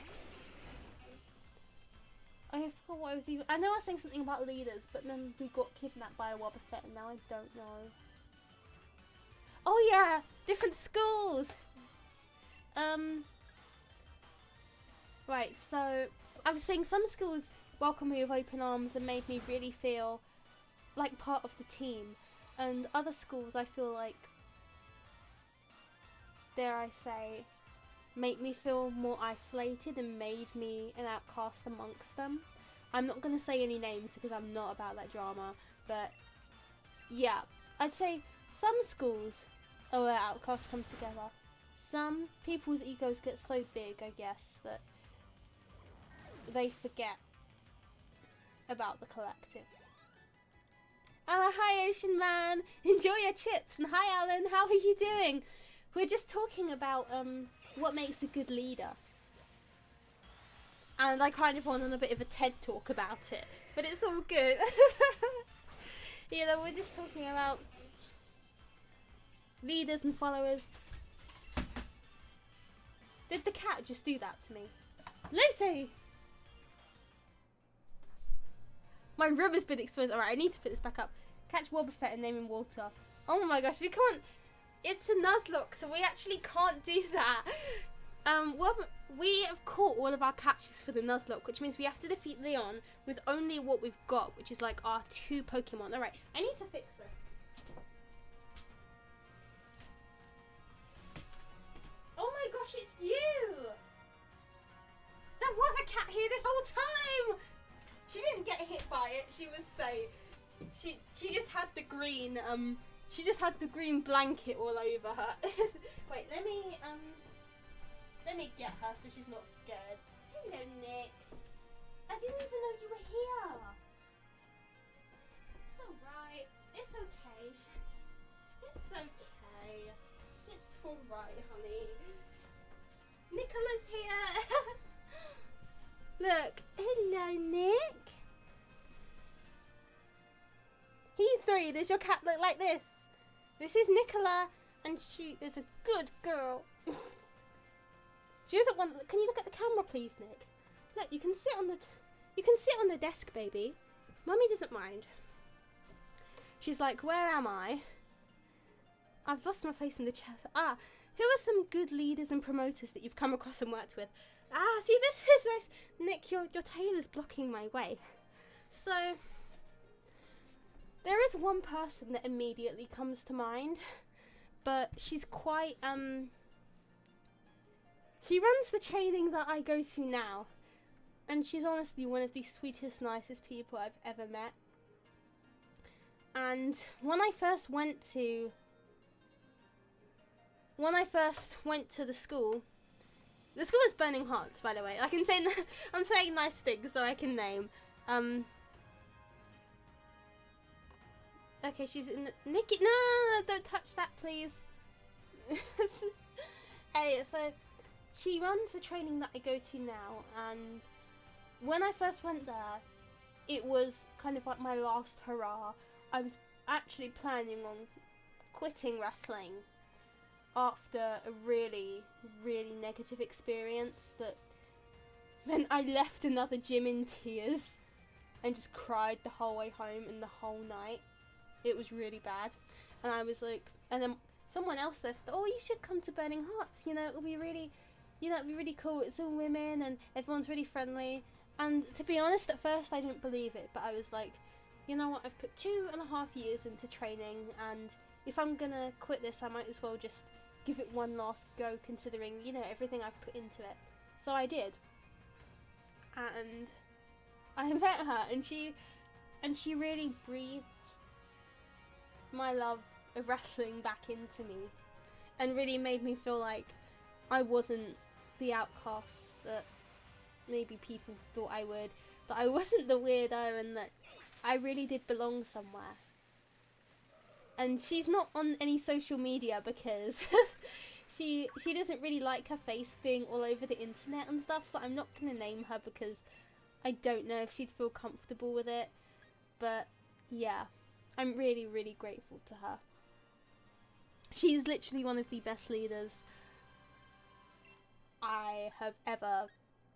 I forgot what I was even. I know I was saying something about leaders, but then we got kidnapped by a Wobbuffet, and now I don't know. Oh yeah, different schools. Right, so I was saying some schools welcomed me with open arms and made me really feel like part of the team, and other schools I feel like, dare I say, make me feel more isolated and made me an outcast amongst them. I'm not going to say any names because I'm not about that drama, but yeah, I'd say some schools are where outcasts come together. Some people's egos get so big, I guess, that they forget about the collective. Oh, hi Ocean Man! Enjoy your chips! And hi Alan, how are you doing? We're just talking about what makes a good leader. And I kind of went on a bit of a TED talk about it, but it's all good. You know, we're just talking about leaders and followers. Did the cat just do that to me? Lucy! My room has been exposed. Alright, I need to put this back up. Catch Wobbuffet and name him Walter. Oh my gosh, we can't. It's a Nuzlocke, so we actually can't do that. We have caught all of our catches for the Nuzlocke, which means we have to defeat Leon with only what we've got, which is like our 2 Pokemon. Alright, I need to fix this. Oh my gosh, it's you! There was a cat here this whole time! She didn't get hit by it, she was safe. She just had the green, she just had the green blanket all over her. Wait, let me get her so she's not scared. Hello, Nick. I didn't even know you were here. It's alright. It's okay. It's okay. It's alright, honey. Nicola's here. Look. Hello, Nick. He 3, does your cat look like this? This is Nicola, and she is a good girl. She doesn't want. Can you look at the camera, please, Nick? Look, you can sit on the desk, baby. Mummy doesn't mind. She's like, where am I? I've lost my place in the chair. Ah, who are some good leaders and promoters that you've come across and worked with? Ah, see, this is nice. Nick, your tail is blocking my way. So there is one person that immediately comes to mind, but she's quite she runs the training that I go to now, and she's honestly one of the sweetest, nicest people I've ever met. And when I first went to the school is Burning Hearts, by the way. I'm saying nice things so I can name. Okay, she's in the... Nikki, no, don't touch that, please. Anyway, so she runs the training that I go to now, and when I first went there, it was kind of like my last hurrah. I was actually planning on quitting wrestling after a really, really negative experience that meant I left another gym in tears and just cried the whole way home and the whole night. It was really bad. And I was like, and then someone else said, oh, you should come to Burning Hearts, you know, it'll be really, you know, it'll be really cool. It's all women and everyone's really friendly. And to be honest, at first I didn't believe it, but I was like, you know what, I've put 2.5 years into training, and if I'm gonna quit this, I might as well just give it one last go, considering, you know, everything I've put into it. So I did. And I met her, and she really breathed my love of wrestling back into me, and really made me feel like I wasn't the outcast that maybe people thought I would, that I wasn't the weirdo, and that I really did belong somewhere. And she's not on any social media because she doesn't really like her face being all over the internet and stuff, so I'm not gonna name her because I don't know if she'd feel comfortable with it. But yeah, I'm really, really grateful to her. She's literally one of the best leaders I have ever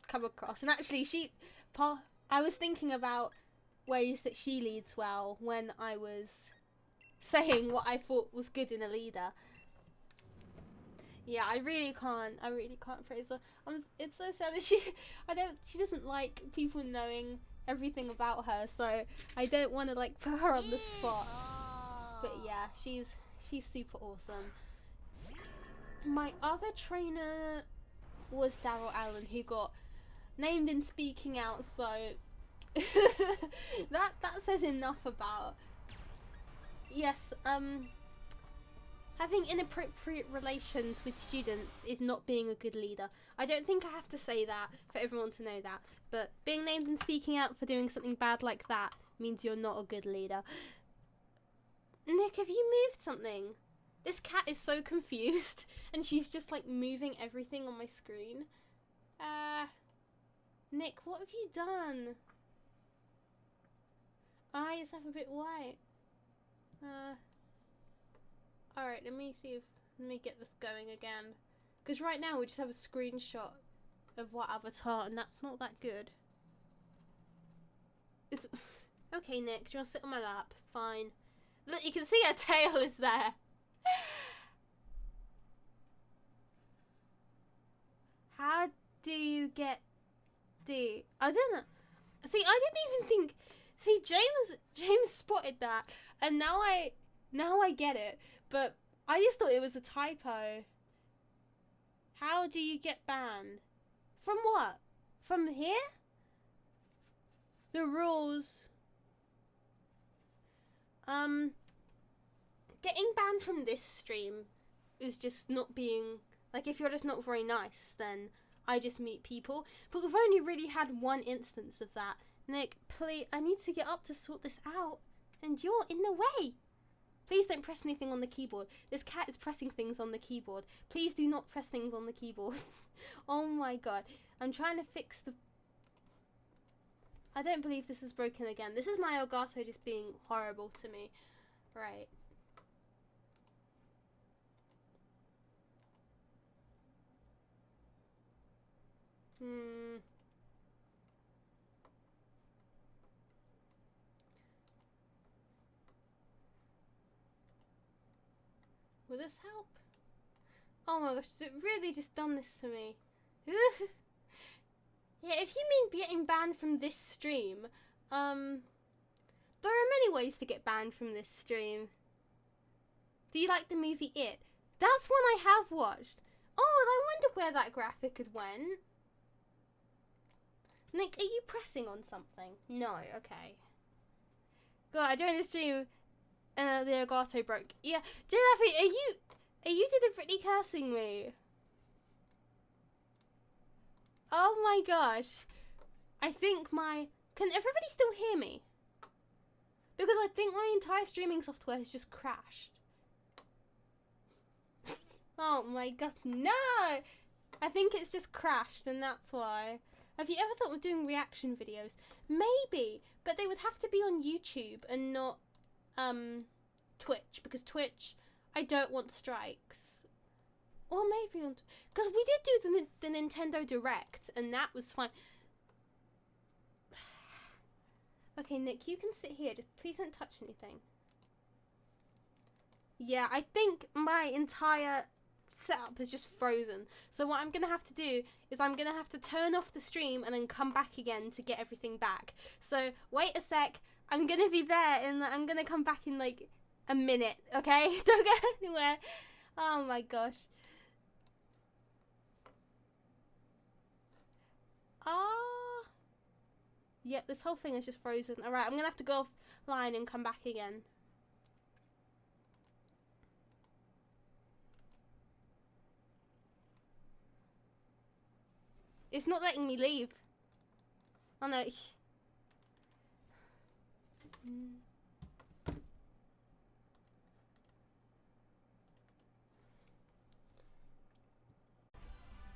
come across. And actually, I was thinking about ways that she leads well when I was saying what I thought was good in a leader. Yeah, I really can't praise her. It's so sad that she doesn't like people knowing everything about her, so I don't want to like put her on the spot. But yeah, she's super awesome. My other trainer was Daryl Allen, who got named in Speaking Out, so that says enough about. Yes, having inappropriate relations with students is not being a good leader. I don't think I have to say that for everyone to know that, but being named and speaking out for doing something bad like that means you're not a good leader. Nick, have you moved something? This cat is so confused, and she's just like moving everything on my screen. Nick, what have you done? Eyes have a bit white. Alright, let me get this going again. Because right now we just have a screenshot of what avatar, and that's not that good. Okay, Nick, do you want to sit on my lap? Fine. Look, you can see her tail is there. How do you get D? I don't know. See, I didn't even think. See, James spotted that, and now I get it. But I just thought it was a typo. How do you get banned? From what? From here? The rules. Getting banned from this stream is just not being, like, if you're just not very nice, then I just mute people. But we've only really had one instance of that. Nick, please, I need to get up to sort this out, and you're in the way. Please don't press anything on the keyboard. This cat is pressing things on the keyboard. Please do not press things on the keyboard. Oh my god. I'm trying to fix the... I don't believe this is broken again. This is my Elgato just being horrible to me. Right. Will this help? Oh my gosh, has it really just done this to me? Yeah, if you mean getting banned from this stream, there are many ways to get banned from this stream. Do you like the movie It? That's one I have watched. Oh, I wonder where that graphic had went. Nick, are you pressing on something? No, okay. God, I joined the stream and the Elgato broke. Yeah, Jeffy, are you deliberately cursing me? Oh my gosh. I think can everybody still hear me? Because I think my entire streaming software has just crashed. Oh my gosh, no! I think it's just crashed and that's why. Have you ever thought of doing reaction videos? Maybe, but they would have to be on YouTube and not Twitch, because Twitch, I don't want strikes. Or maybe on, because we did do the Nintendo Direct and that was fine. Okay, Nick, you can sit here. Just please don't touch anything. Yeah, I think my entire setup is just frozen. So what I'm going to have to do is I'm going to have to turn off the stream and then come back again to get everything back. So wait a sec. I'm going to be there and I'm going to come back in like a minute, okay? Don't go anywhere. Oh my gosh. Yep, this whole thing is just frozen. Alright, I'm going to have to go offline and come back again. It's not letting me leave. Oh no.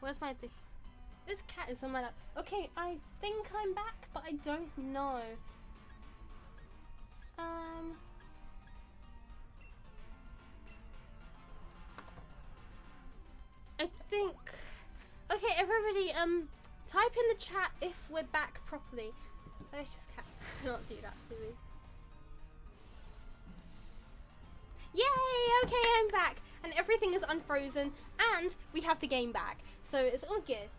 Where's my thing? This cat is on my lap. Okay, I think I'm back, but I don't know. I think. Okay, everybody, type in the chat if we're back properly. Let's just not do that to me. Yay! Okay, I'm back, and everything is unfrozen, and we have the game back, so it's all good.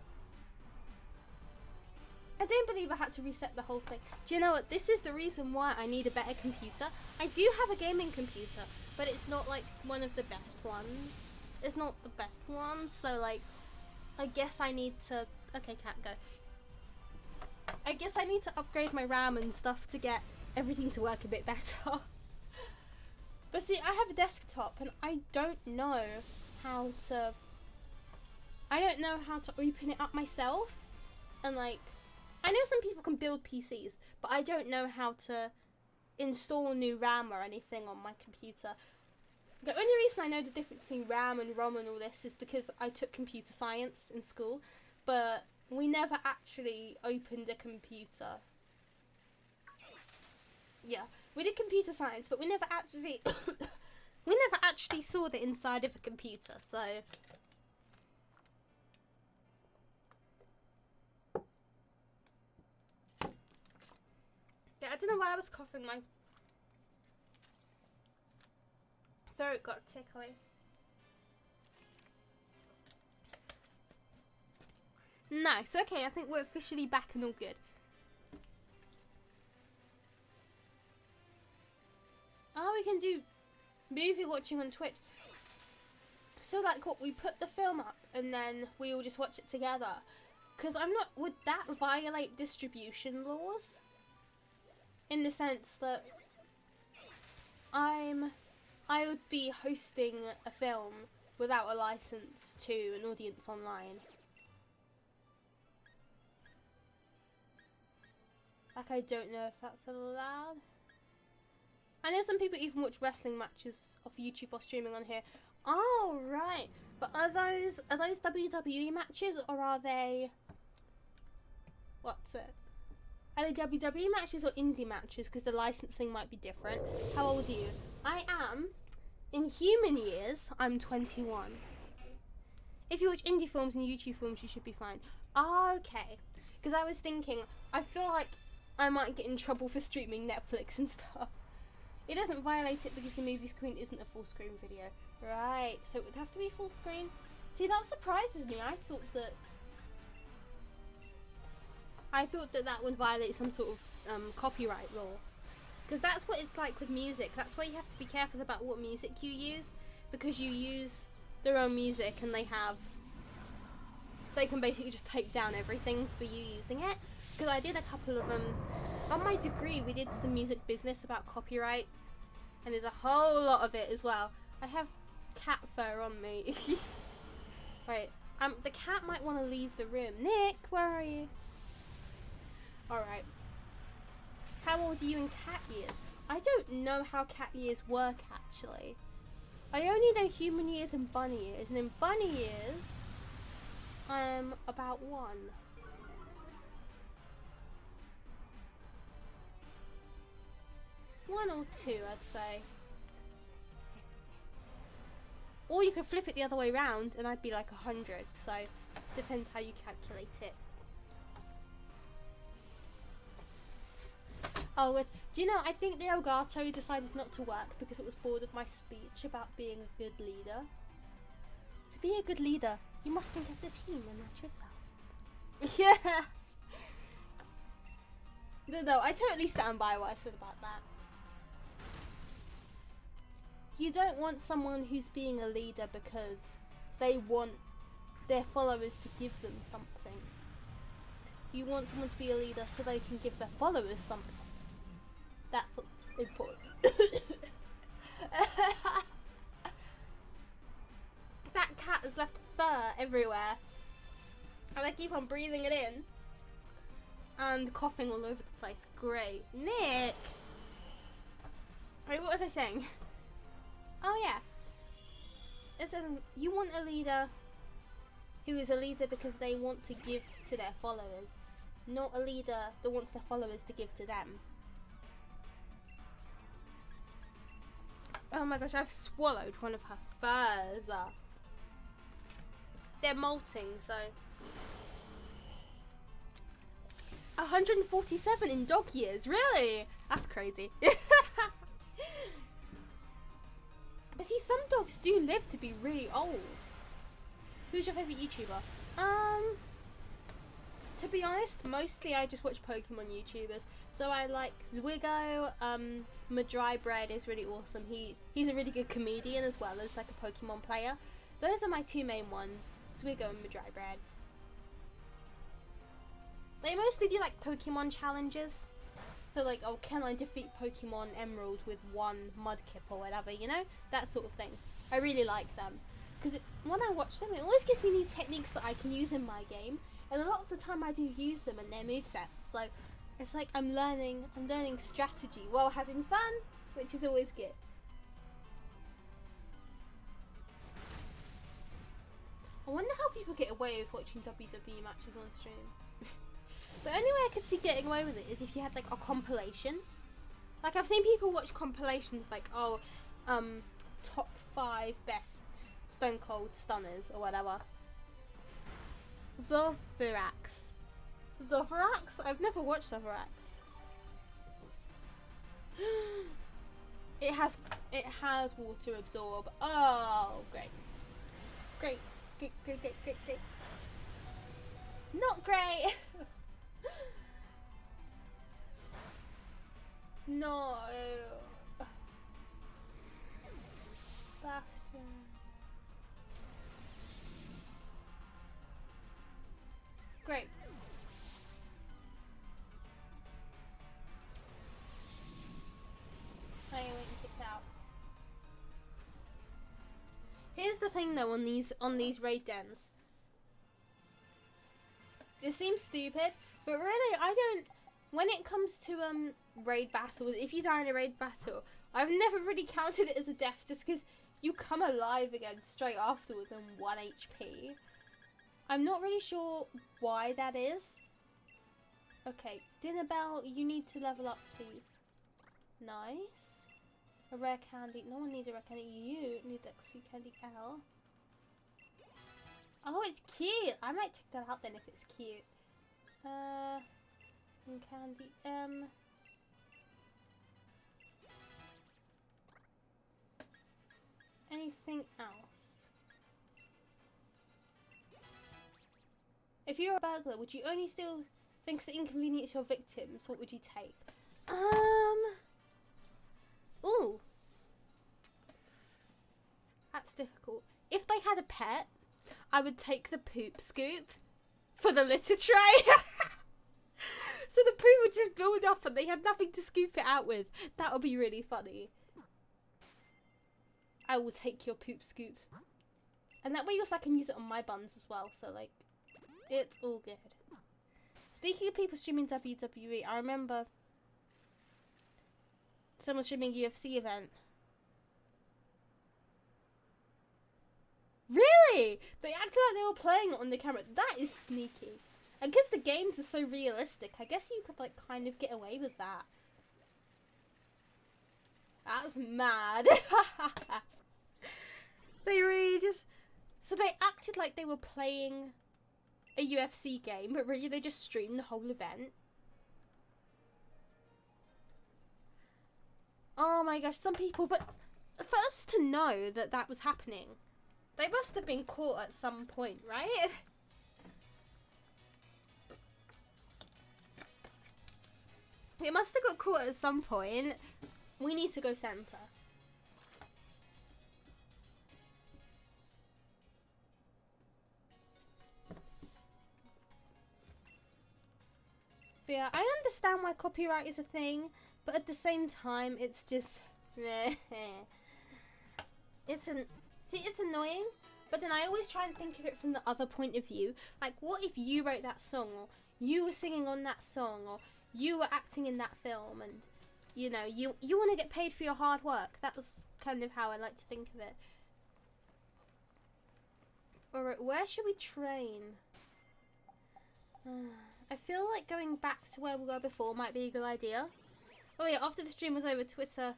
I don't believe I had to reset the whole thing. Do you know what? This is the reason why I need a better computer. I do have a gaming computer, but it's not like one of the best ones. It's not the best one, so like, I guess I need to... Okay, cat, go. I guess I need to upgrade my RAM and stuff to get everything to work a bit better. But see, I have a desktop and I don't know how to... I don't know how to open it up myself. And like, I know some people can build PCs, but I don't know how to install new RAM or anything on my computer. The only reason I know the difference between RAM and ROM and all this is because I took computer science in school, but we never actually opened a computer. Yeah, we did computer science, but we never actually saw the inside of a computer, so... Yeah, I don't know why I was coughing, my throat got tickly. Nice, okay, I think we're officially back and all good. Oh, we can do movie watching on Twitch. So like what, we put the film up and then we all just watch it together. Because I'm not, would that violate distribution laws? In the sense that I would be hosting a film without a license to an audience online. Like, I don't know if that's allowed. I know some people even watch wrestling matches off YouTube or streaming on here. Oh, right. But are those WWE matches or are they... What's it? Are they WWE matches or indie matches? Because the licensing might be different. How old are you? I am, in human years, I'm 21. If you watch indie films and YouTube films, you should be fine. Oh, okay. Because I was thinking, I feel like I might get in trouble for streaming Netflix and stuff. It doesn't violate it because the movie screen isn't a full screen video. Right, so it would have to be full screen. See, that surprises me. I thought that that would violate some sort of copyright law. Because that's what it's like with music. That's why you have to be careful about what music you use. Because you use their own music and they can basically just take down everything for you using it. Because I did a couple of on my degree we did some music business about copyright. And there's a whole lot of it as well. I have cat fur on me. Right, the cat might want to leave the room. Nick, where are you? Alright. How old are you in cat years? I don't know how cat years work, actually. I only know human years and bunny years. And in bunny years, I'm about 1. One or 2, I'd say. Or you could flip it the other way around and I'd be like 100. So, depends how you calculate it. Oh, do you know, I think the Elgato decided not to work because it was bored of my speech about being a good leader. To be a good leader, you must think of the team and not yourself. Yeah. No, I totally stand by what I said about that. You don't want someone who's being a leader because they want their followers to give them something. You want someone to be a leader so they can give their followers something. That's important. That cat has left fur everywhere. And I keep on breathing it in. And coughing all over the place. Great. Nick! Wait, what was I saying? Oh yeah. You want a leader who is a leader because they want to give to their followers. Not a leader that wants their followers to give to them. Oh my gosh, I've swallowed one of her furs. They're molting, so... 147 in dog years, really? That's crazy. But see, some dogs do live to be really old. Who's your favourite YouTuber? To be honest, mostly I just watch Pokemon YouTubers. So I like Zwiggo, Madrybread is really awesome. He's a really good comedian as well as like a Pokemon player. Those are my 2 main ones, Zwiggo and Madrybread. They mostly do like Pokemon challenges. So like, oh, can I defeat Pokemon Emerald with 1 Mudkip or whatever, you know? That sort of thing. I really like them. Because when I watch them, it always gives me new techniques that I can use in my game. And a lot of the time I do use them in their movesets. So it's like I'm learning strategy while having fun, which is always good. I wonder how people get away with watching WWE matches on stream. The only way I could see getting away with it is if you had like a compilation. Like I've seen people watch compilations like, oh, top 5 best Stone Cold Stunners or whatever. Zofirax. Zofirax? I've never watched Zofirax. It has water absorb. Oh, great. Great. Great. Not great. No. Bastion. Great. I ain't getting kicked out. Here's the thing though on these raid dens. It seems stupid, but really I don't. When it comes to raid battles, if you die in a raid battle, I've never really counted it as a death just because you come alive again straight afterwards on 1 HP. I'm not really sure why that is. Okay, Dinner Bell, you need to level up, please. Nice. A rare candy. No one needs a rare candy. You need the XP candy L. Oh, it's cute. I might check that out then if it's cute. And candy M. Anything else? If you're a burglar, would you only steal things that inconvenience your victims? What would you take? Ooh. That's difficult. If they had a pet, I would take the poop scoop for the litter tray. So the poo would just build up and they had nothing to scoop it out with. That would be really funny. I will take your poop scoop. And that way also I can use it on my buns as well. So like, it's all good. Speaking of people streaming WWE, I remember someone streaming UFC event. Really? They acted like they were playing it on the camera. That is sneaky. I guess the games are so realistic. I guess you could like kind of get away with that. That's mad. They really just... So they acted like they were playing a UFC game, but really they just streamed the whole event. Oh my gosh, some people... But for us to know that that was happening, they must have been caught at some point, right? They must have got caught at some point. We need to go center. But yeah, I understand why copyright is a thing, but at the same time, it's just... it's annoying, but then I always try and think of it from the other point of view. Like, what if you wrote that song, or you were singing on that song, or you were acting in that film, and, you know, you want to get paid for your hard work. That's kind of how I like to think of it. Alright, where should we train? I feel like going back to where we were before might be a good idea. Oh yeah, after the stream was over, Twitter...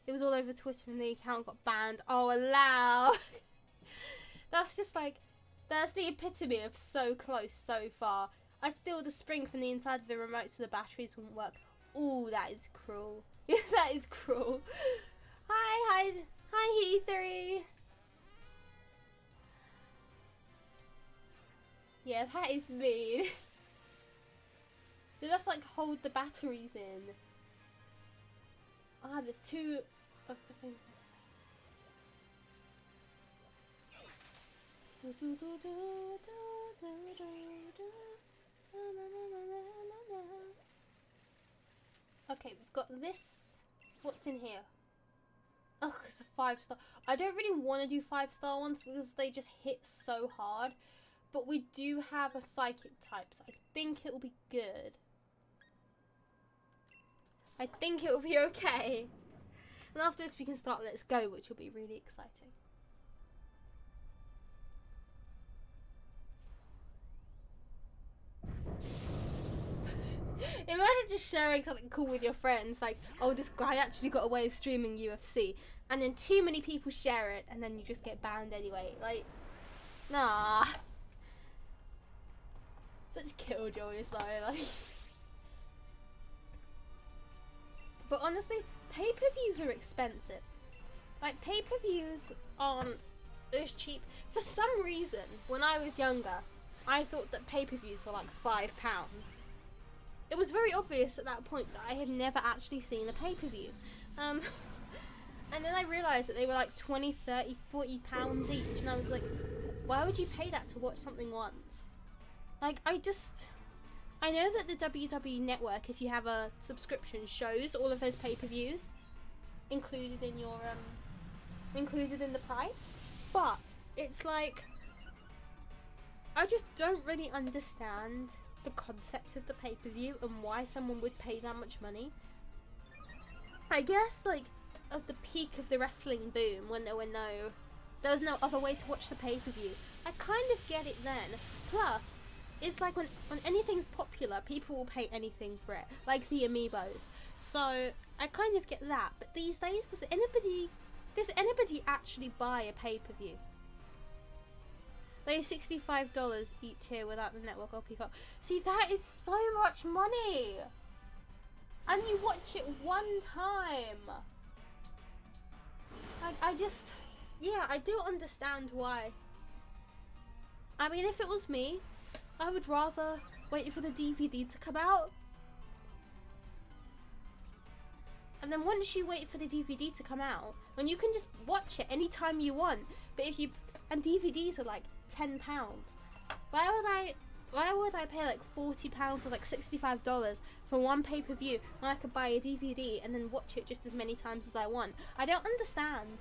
It was all over Twitter and the account got banned. Oh, allow! That's just like... That's the epitome of so close, so far. I steal the spring from the inside of the remote so the batteries wouldn't work. Ooh, that is cruel. That is cruel. Hi, He3. Yeah, that is mean. They just like hold the batteries in. Ah, there's two of the things. Okay, we've got this. What's in here? Oh, it's a 5-star. I don't really want to do 5-star ones because they just hit so hard. But we do have a psychic type, so I think it will be good. I think it will be okay. And after this we can start Let's Go, which will be really exciting. Imagine just sharing something cool with your friends, like, oh, this guy actually got away with streaming UFC, and then too many people share it, and then you just get banned anyway. Like, nah. Such killjoys though, like. But honestly, pay-per-views are expensive. Like, pay-per-views aren't as cheap. For some reason, when I was younger, I thought that pay-per-views were like £5. It was very obvious at that point that I had never actually seen a pay-per-view. And then I realised that they were like 20, 30, 40 pounds each, and I was like, why would you pay that to watch something once? Like, I know that the WWE Network, if you have a subscription, shows all of those pay-per-views included in your, included in the price, but it's like, I just don't really understand the concept of the pay-per-view and why someone would pay that much money. I guess, like, at the peak of the wrestling boom, when there was no other way to watch the pay-per-view, I kind of get it then. Plus, it's like when anything's popular, people will pay anything for it, like the amiibos. So I kind of get that. But these days, does anybody actually buy a pay-per-view? They $65 each year without the network or Peacock. See, that is so much money, and you watch it one time. I just, yeah, I do understand why. I mean, if it was me, I would rather wait for the DVD to come out. And then once you wait for the DVD to come out, when you can just watch it anytime you want. But if you, and DVDs are like £10. Why would I pay like £40 or like $65 for one pay-per-view when I could buy a DVD and then watch it just as many times as I want? I don't understand.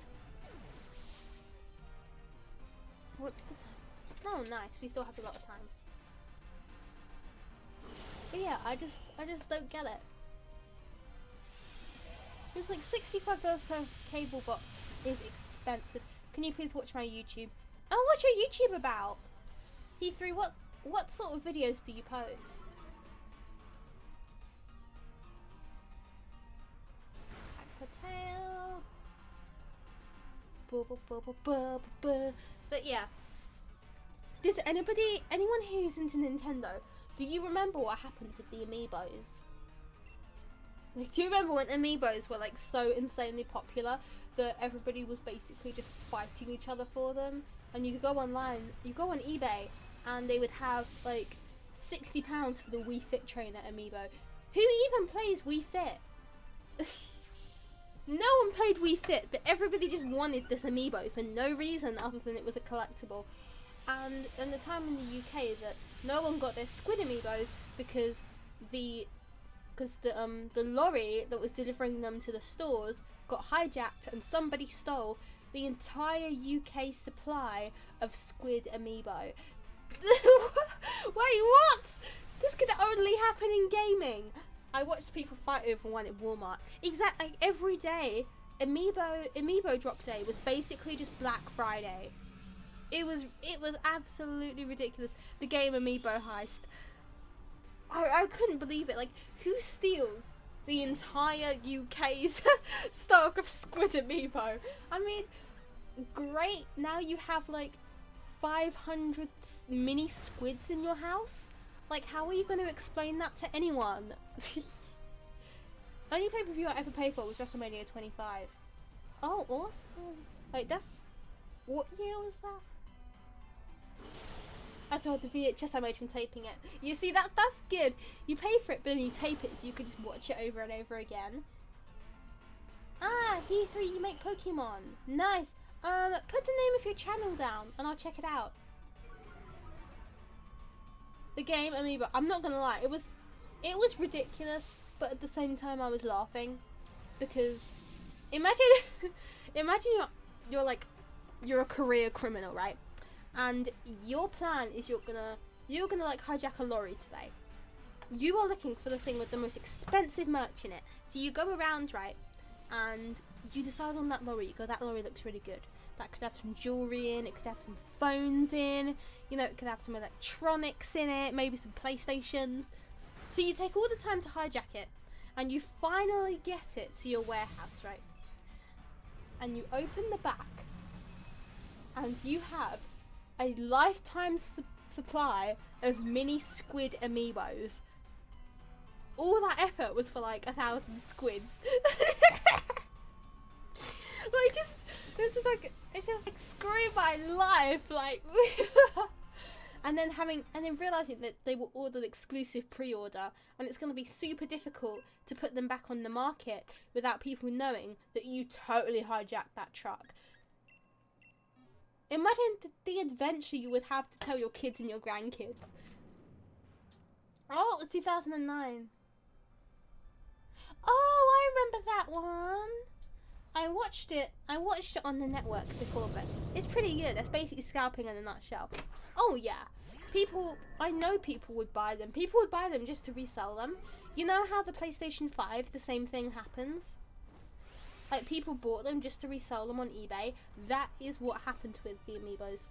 What's the time? Oh, nice. We still have a lot of time. But yeah, I just don't get it. It's like $65 per cable box is expensive. Can you please watch my YouTube? Oh, what's your YouTube about? He3, what sort of videos do you post? Potato. But yeah. Does anyone who's into Nintendo, do you remember what happened with the amiibos? Like, do you remember when amiibos were like so insanely popular that everybody was basically just fighting each other for them? And you could go online, you go on eBay, and they would have like £60 for the Wii Fit Trainer amiibo. Who even plays Wii Fit? No one played Wii Fit, but everybody just wanted this amiibo for no reason other than it was a collectible. And in the time in the UK that no one got their Squid amiibos because the lorry that was delivering them to the stores got hijacked and somebody stole the entire UK supply of Squid amiibo. Wait, what? This could only happen in gaming. I watched people fight over one at Walmart. Exactly, like every day, amiibo drop day was basically just Black Friday. It was absolutely ridiculous. The game Amiibo Heist. I couldn't believe it. Like, who steals the entire UK's stock of Squid amiibo? I mean, great. Now you have like 500 mini squids in your house. Like, how are you going to explain that to anyone? Only pay-per-view I ever paid for was WrestleMania 25. Oh, awesome. Like, that's... What year was that? I told the VHS I made from taping it. You see, that's good. You pay for it, but then you tape it so you can just watch it over and over again. Ah, He3, you make Pokemon. Nice. Put the name of your channel down and I'll check it out. The game Amiibo. I'm not gonna lie, it was ridiculous, but at the same time I was laughing because imagine you're a career criminal, right? And your plan is you're gonna like hijack a lorry today. You are looking for the thing with the most expensive merch in it. So you go around, right, and you decide on that lorry. You go, that lorry looks really good. That could have some jewelry in, it could have some phones in, you know, it could have some electronics in it, maybe some PlayStations. So you take all the time to hijack it, and you finally get it to your warehouse, right? And you open the back, and you have a lifetime supply of mini squid amiibos. All that effort was for like 1,000 squids. It's just like screwing my life, like. and then realizing that they were ordered exclusive pre-order, and it's going to be super difficult to put them back on the market without people knowing that you totally hijacked that truck. Imagine the adventure you would have to tell your kids and your grandkids. Oh, it was 2009. Oh, I remember that one. I watched it on the network before, but it's pretty good. It's basically scalping in a nutshell. Oh yeah, I know people would buy them. People would buy them just to resell them. You know how the PlayStation 5, the same thing happens? Like, people bought them just to resell them on eBay. That is what happened with the amiibos.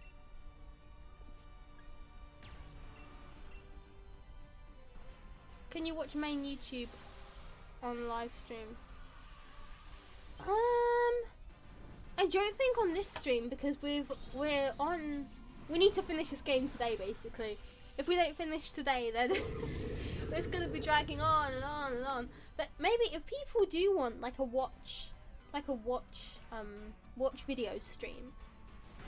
Can you watch main YouTube on live stream? I don't think on this stream, because we need to finish this game today, basically. If we don't finish today, then it's gonna be dragging on and on and on. But maybe if people do want like a watch video stream,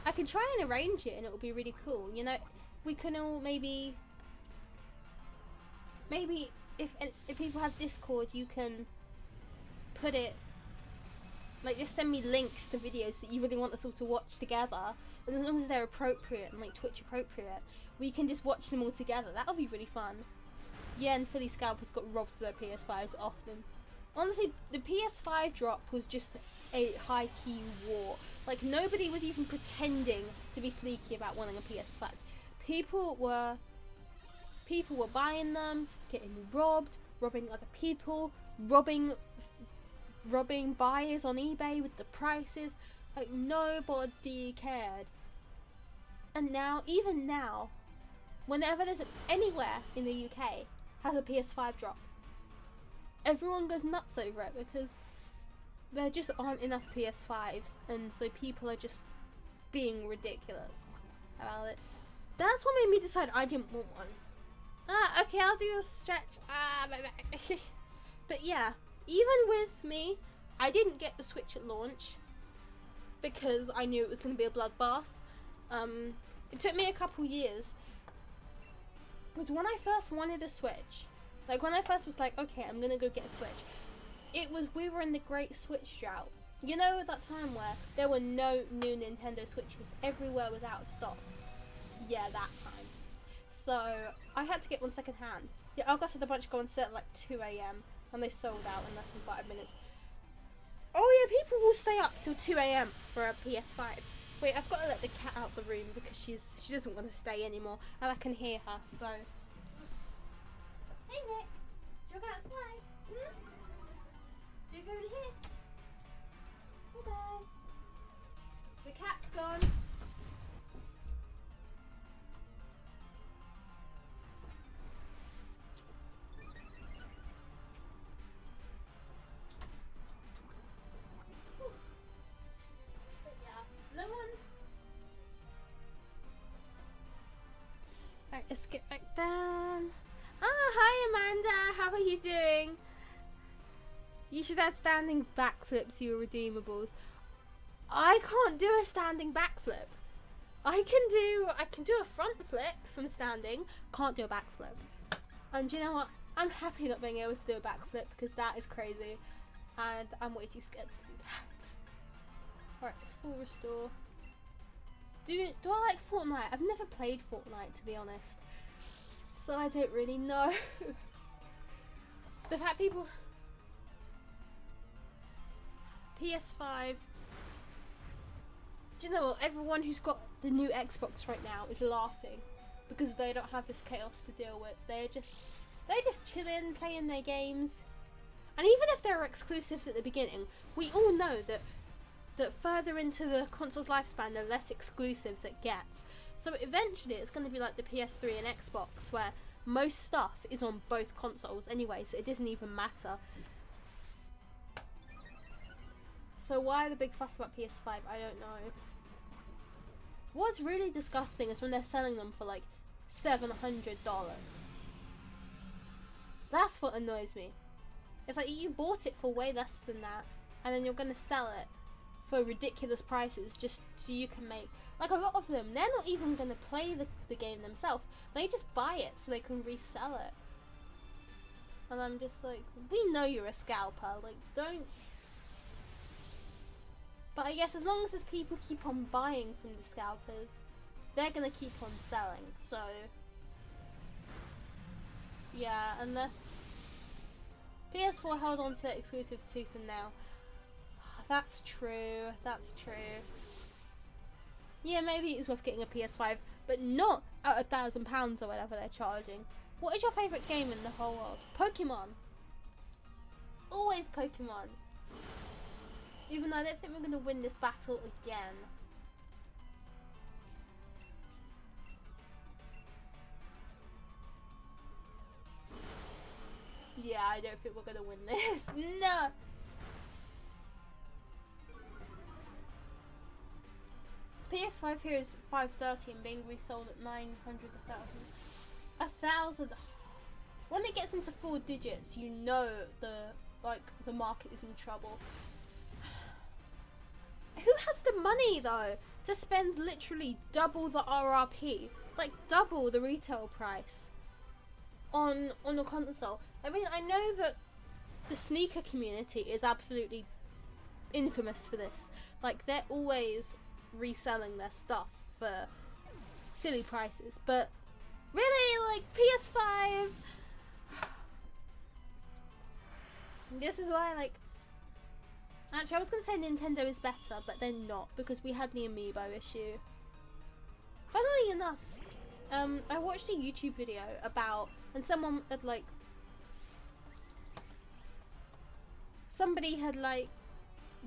I could try and arrange it, and it will be really cool. You know, we can all maybe if people have Discord, you can put it. Like, just send me links to videos that you really want us all to watch together. And as long as they're appropriate and, like, Twitch appropriate, we can just watch them all together. That'll be really fun. Yeah, and Philly Scalpers got robbed of their PS5s often. Honestly, the PS5 drop was just a high-key war. Like, nobody was even pretending to be sneaky about wanting a PS5. People were buying them, getting robbed, robbing other people, robbing buyers on eBay with the prices. Like, nobody cared. And now, even now, whenever there's anywhere in the UK has a PS5 drop, everyone goes nuts over it because there just aren't enough PS5s, and so people are just being ridiculous about it. That's what made me decide I didn't want one. Okay, I'll do a stretch. My back. But yeah, even with me, I didn't get the Switch at launch because I knew it was going to be a bloodbath. It took me a couple years. But when I first wanted a Switch, like when I first was like, okay, I'm going to go get a Switch, we were in the Great Switch Drought. You know, that time where there were no new Nintendo Switches, everywhere was out of stock. Yeah, that time. So I had to get one second hand. Yeah, August had a bunch go on sale at like 2 AM and they sold out in less than 5 minutes. Oh yeah, people will stay up till 2 AM for a PS5. Wait, I've got to let the cat out the room because she doesn't want to stay anymore and I can hear her, so. Hey Nick, do you go outside? Do you go in here? Bye-bye. The cat's gone. Alright, let's get back down. Hi Amanda, how are you doing? You should add standing backflip to your redeemables. I can't do a standing backflip. I can do a front flip from standing, can't do a backflip. And you know what? I'm happy not being able to do a backflip because that is crazy. And I'm way too scared to do that. Alright, let's full restore. Do I like Fortnite? I've never played Fortnite, to be honest, so I don't really know. The fact people PS5, do you know what? Everyone who's got the new Xbox right now is laughing because they don't have this chaos to deal with. They're just chilling, playing their games, and even if there are exclusives at the beginning, we all know that further into the console's lifespan, the less exclusives it gets. So eventually it's going to be like the PS3 and Xbox, where most stuff is on both consoles anyway, so it doesn't even matter. So why the big fuss about PS5? I don't know. What's really disgusting is when they're selling them for like $700. That's what annoys me. It's like you bought it for way less than that, and then you're going to sell it for ridiculous prices just so you can make, like, a lot of them, they're not even going to play the game themselves, they just buy it so they can resell it. And I'm just like, we know you're a scalper, like, don't. But I guess as long as people keep on buying from the scalpers, they're going to keep on selling. So yeah, unless PS4 held on to their exclusive tooth and nail. That's true, that's true. Yeah, maybe it's worth getting a PS5, but not at £1,000 or whatever they're charging. What is your favourite game in the whole world? Pokemon. Always Pokemon. Even though I don't think we're going to win this battle again. Yeah, I don't think we're going to win this. No! PS5 here is $530 and being resold at 900, 1,000. When it gets into 4 digits, you know the market is in trouble. Who has the money though to spend literally double the RRP, like double the retail price on a console? I mean, I know that the sneaker community is absolutely infamous for this. Like, they're always reselling their stuff for silly prices, but really, like, PS5, this is why, like, actually I was gonna say Nintendo is better, but they're not, because we had the amiibo issue. Funnily enough, I watched a YouTube video about, and somebody had like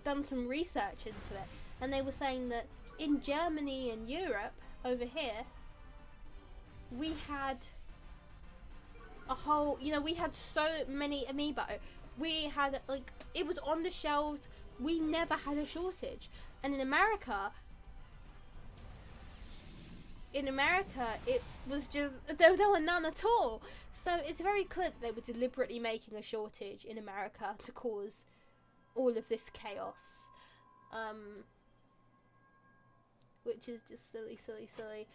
done some research into it, and they were saying that in Germany and Europe, over here, we had a whole, you know, we had so many amiibo. We had, like, it was on the shelves. We never had a shortage. And in America, it was just, there were none at all. So it's very clear that they were deliberately making a shortage in America to cause all of this chaos. Which is just silly.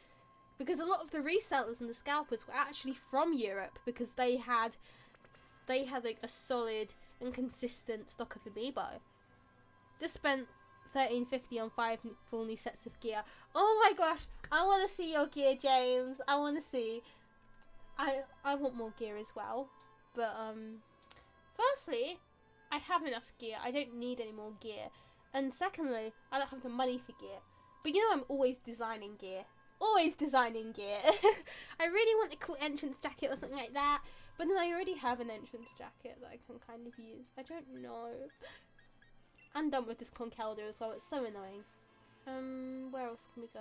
Because a lot of the resellers and the scalpers were actually from Europe, because they had like a solid and consistent stock of amiibo. Just spent $13.50 on 5 full new sets of gear. Oh my gosh, I want to see your gear, James. I want to see. I want more gear as well. But firstly, I have enough gear. I don't need any more gear. And secondly, I don't have the money for gear. But you know, I'm always designing gear. Always designing gear. I really want a cool entrance jacket or something like that, but then I already have an entrance jacket that I can kind of use. I don't know. I'm done with this Conkelder as well. It's so annoying. Where else can we go?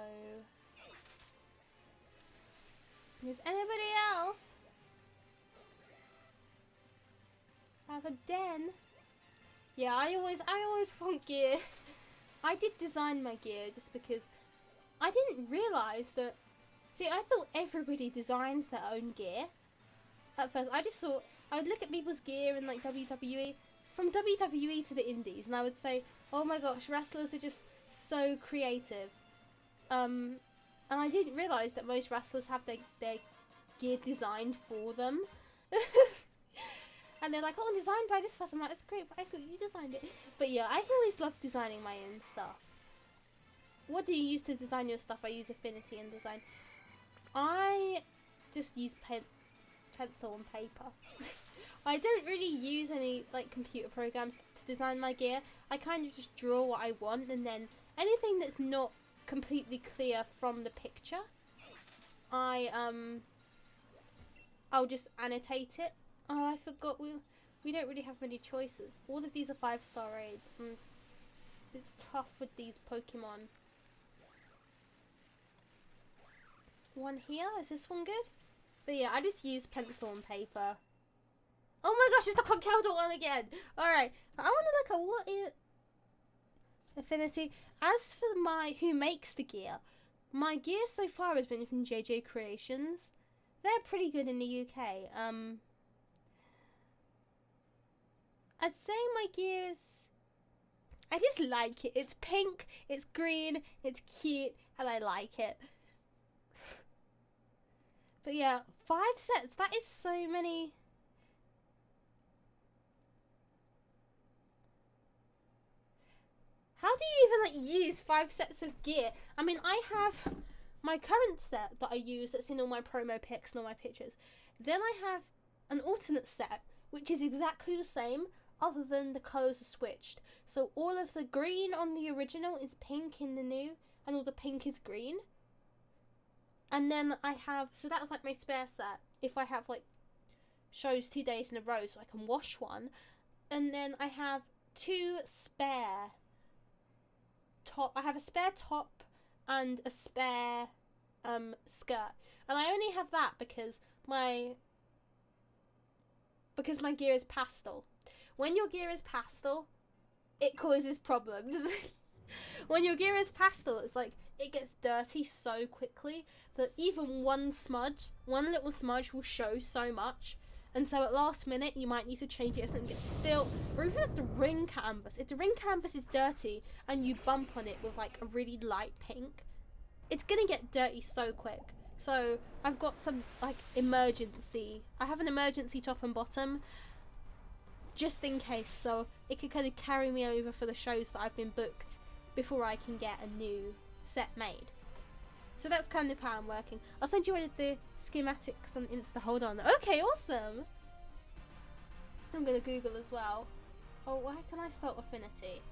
Is anybody else have a den? Yeah, I always want gear. I did design my gear just because I didn't realise that. See, I thought everybody designed their own gear at first. I just thought I would look at people's gear in like WWE, from WWE to the Indies, and I would say, oh my gosh, wrestlers are just so creative. And I didn't realise that most wrestlers have their gear designed for them. And they're like, oh, designed by this person. I'm like, that's great, but I thought you designed it. But yeah, I've always loved designing my own stuff. What do you use to design your stuff? I use Affinity InDesign. I just use pencil and paper. I don't really use any like computer programs to design my gear. I kind of just draw what I want, and then anything that's not completely clear from the picture, I'll just annotate it. Oh, I forgot we don't really have many choices. All of these are 5-star raids. It's tough with these Pokemon. One here, is this one good? But yeah, I just use pencil and paper. Oh my gosh, it's the Conkelder one again! Alright, I want to look at what is Affinity. As for who makes the gear, my gear so far has been from JJ Creations. They're pretty good in the UK. I'd say my gear is, I just like it. It's pink, it's green, it's cute, and I like it. But yeah, 5 sets, that is so many. How do you even like use 5 sets of gear? I mean, I have my current set that I use that's in all my promo pics and all my pictures. Then I have an alternate set, which is exactly the same, other than the colours are switched. So all of the green on the original is pink in the new, and all the pink is green. And then I have, so that's like my spare set, if I have like shows 2 days in a row so I can wash one. And then I have 2 spare top, I have a spare top and a spare skirt. And I only have that because my gear is pastel. When your gear is pastel, it causes problems. When your gear is pastel, it's like, it gets dirty so quickly that even one little smudge will show so much. And so at last minute, you might need to change it if something gets spilled. Or even if the ring canvas. If the ring canvas is dirty and you bump on it with like a really light pink, it's gonna get dirty so quick. So I've got some like emergency. I have an emergency top and bottom, just in case, so it could kind of carry me over for the shows that I've been booked before I can get a new set made. So that's kind of how I'm working. I'll send you one of the schematics on Insta. Hold on. Okay, awesome. I'm gonna Google as well. Oh, why can I spell Affinity?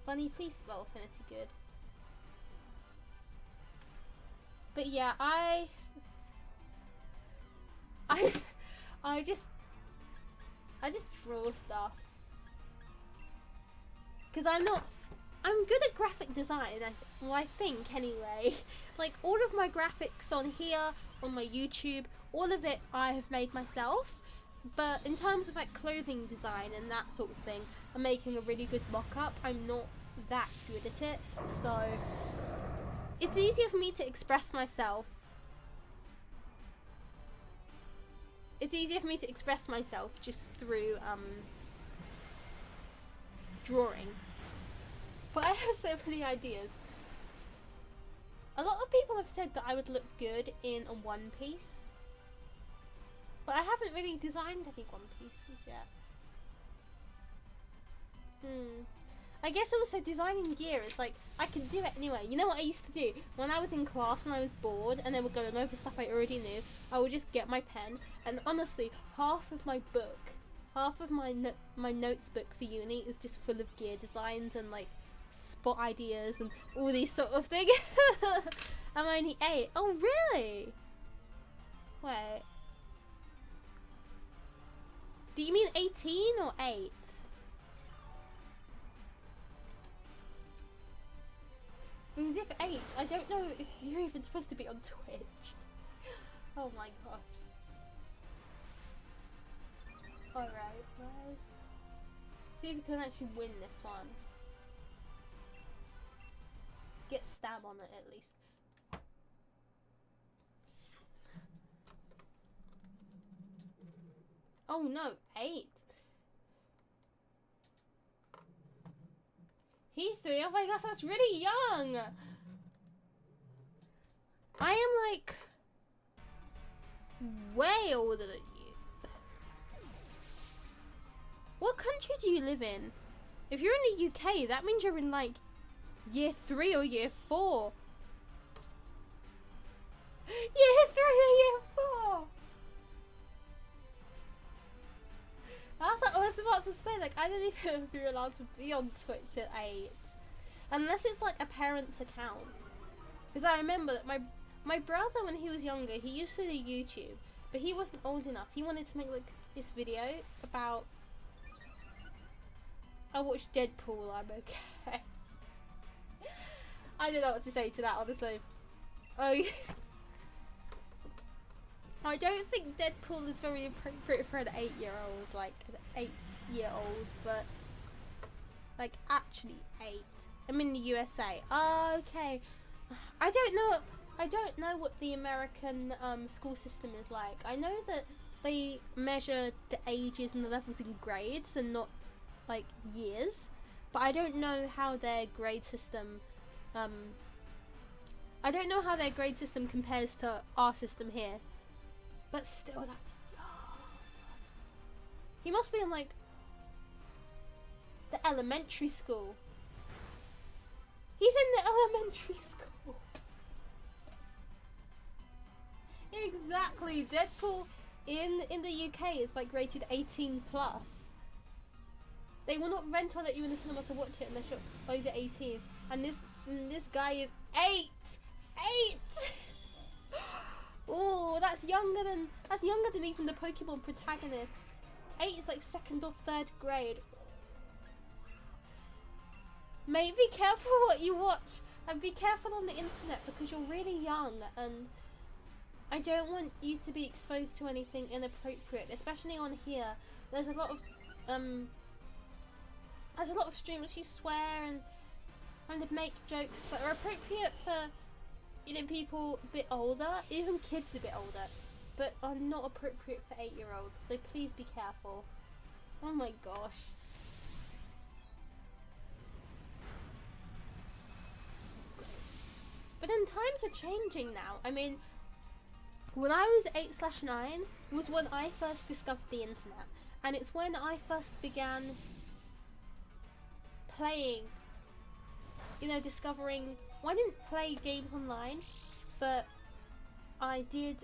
Bunny, please spell Affinity good. But yeah, I just draw stuff. Because I'm not I'm good at graphic design, I think anyway. Like all of my graphics on here, on my YouTube, all of it I have made myself. But in terms of like clothing design and that sort of thing, I'm making a really good mock-up. I'm not that good at it, so it's easier for me to express myself. It's easier for me to express myself just through drawing. But I have so many ideas. A lot of people have said that I would look good in a one piece. But I haven't really designed any one pieces yet. I guess also designing gear is like, I can do it anyway. You know what I used to do? When I was in class and I was bored and they were going over stuff I already knew, I would just get my pen and honestly, half of my book, half of my notes book for uni is just full of gear designs and like spot ideas and all these sort of things. I'm only 8. Oh really? Wait. Do you mean 18 or 8? Because if 8, I don't know if you're even supposed to be on Twitch. Oh my gosh. Alright, guys. See if we can actually win this one. Get stab on it at least. Oh no, 8. He 3? Oh my gosh, that's really young! I am like way older than you. What country do you live in? If you're in the UK, that means you're in like year 3 or year 4. Year 3 or year 4! I was about to say, like, I don't even know if you're allowed to be on Twitch at 8. Unless it's like a parent's account. Because I remember that my brother, when he was younger, he used to do YouTube. But he wasn't old enough. He wanted to make like this video about... I watched Deadpool, I'm okay. I don't know what to say to that, honestly. Oh, I don't think Deadpool is very appropriate for an 8-year-old, like an 8-year-old, but like actually 8. I'm in the USA. Oh, okay. I don't know what the American school system is like. I know that they measure the ages and the levels in grades and not like years, but I don't know how their grade system compares to our system here. But still, that's young. He must be in like the elementary school. He's in the elementary school. Exactly. Deadpool in the UK is like rated 18 plus. They will not rental at you in the cinema to watch it unless you're over 18. And this guy is 8. 8. Oh, that's younger than even the Pokemon protagonist. 8 is like 2nd or 3rd grade. Mate, be careful what you watch and be careful on the internet because you're really young and I don't want you to be exposed to anything inappropriate, especially on here. There's a lot of streamers who swear and kind of make jokes that are appropriate for, you know, people a bit older, even kids a bit older, but are not appropriate for 8-year-olds, so please be careful. Oh my gosh. But then times are changing now. I mean, when I was 8/9 was when I first discovered the internet, and it's when I first began playing, you know, discovering. Well, I didn't play games online, but I did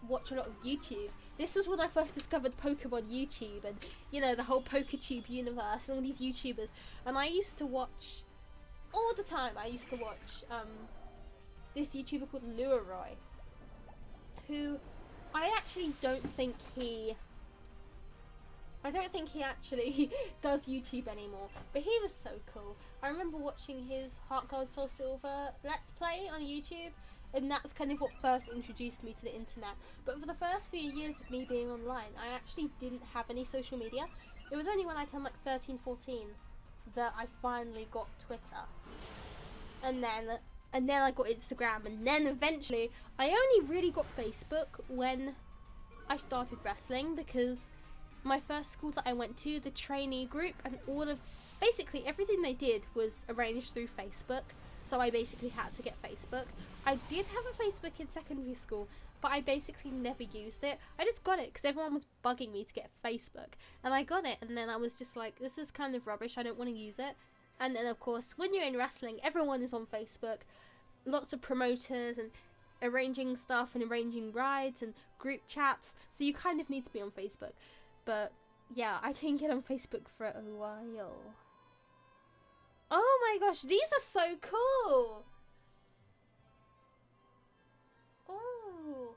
watch a lot of YouTube. This was when I first discovered Pokemon YouTube and, you know, the whole PokeTube universe and all these YouTubers. And I used to watch, all the time, I used to watch this YouTuber called Luroy, who I actually don't think he I don't think he actually does YouTube anymore, but he was so cool. I remember watching his Heart Gold Soul Silver Let's Play on YouTube, and that's kind of what first introduced me to the internet. But for the first few years of me being online, I actually didn't have any social media. It was only when I turned like 13, 14 that I finally got Twitter. And then I got Instagram, and then eventually I only really got Facebook when I started wrestling, because my first school that I went to, the trainee group, and all of basically everything they did was arranged through Facebook, so I basically had to get Facebook. I did have a Facebook in secondary school, but I basically never used it. I just got it because everyone was bugging me to get Facebook, and I got it, and then I was just like, this is kind of rubbish, I don't want to use it. And then of course, when you're in wrestling, everyone is on Facebook, lots of promoters and arranging stuff and arranging rides and group chats, so you kind of need to be on Facebook. But yeah, I didn't get on Facebook for a while. Oh my gosh, these are so cool! Oh,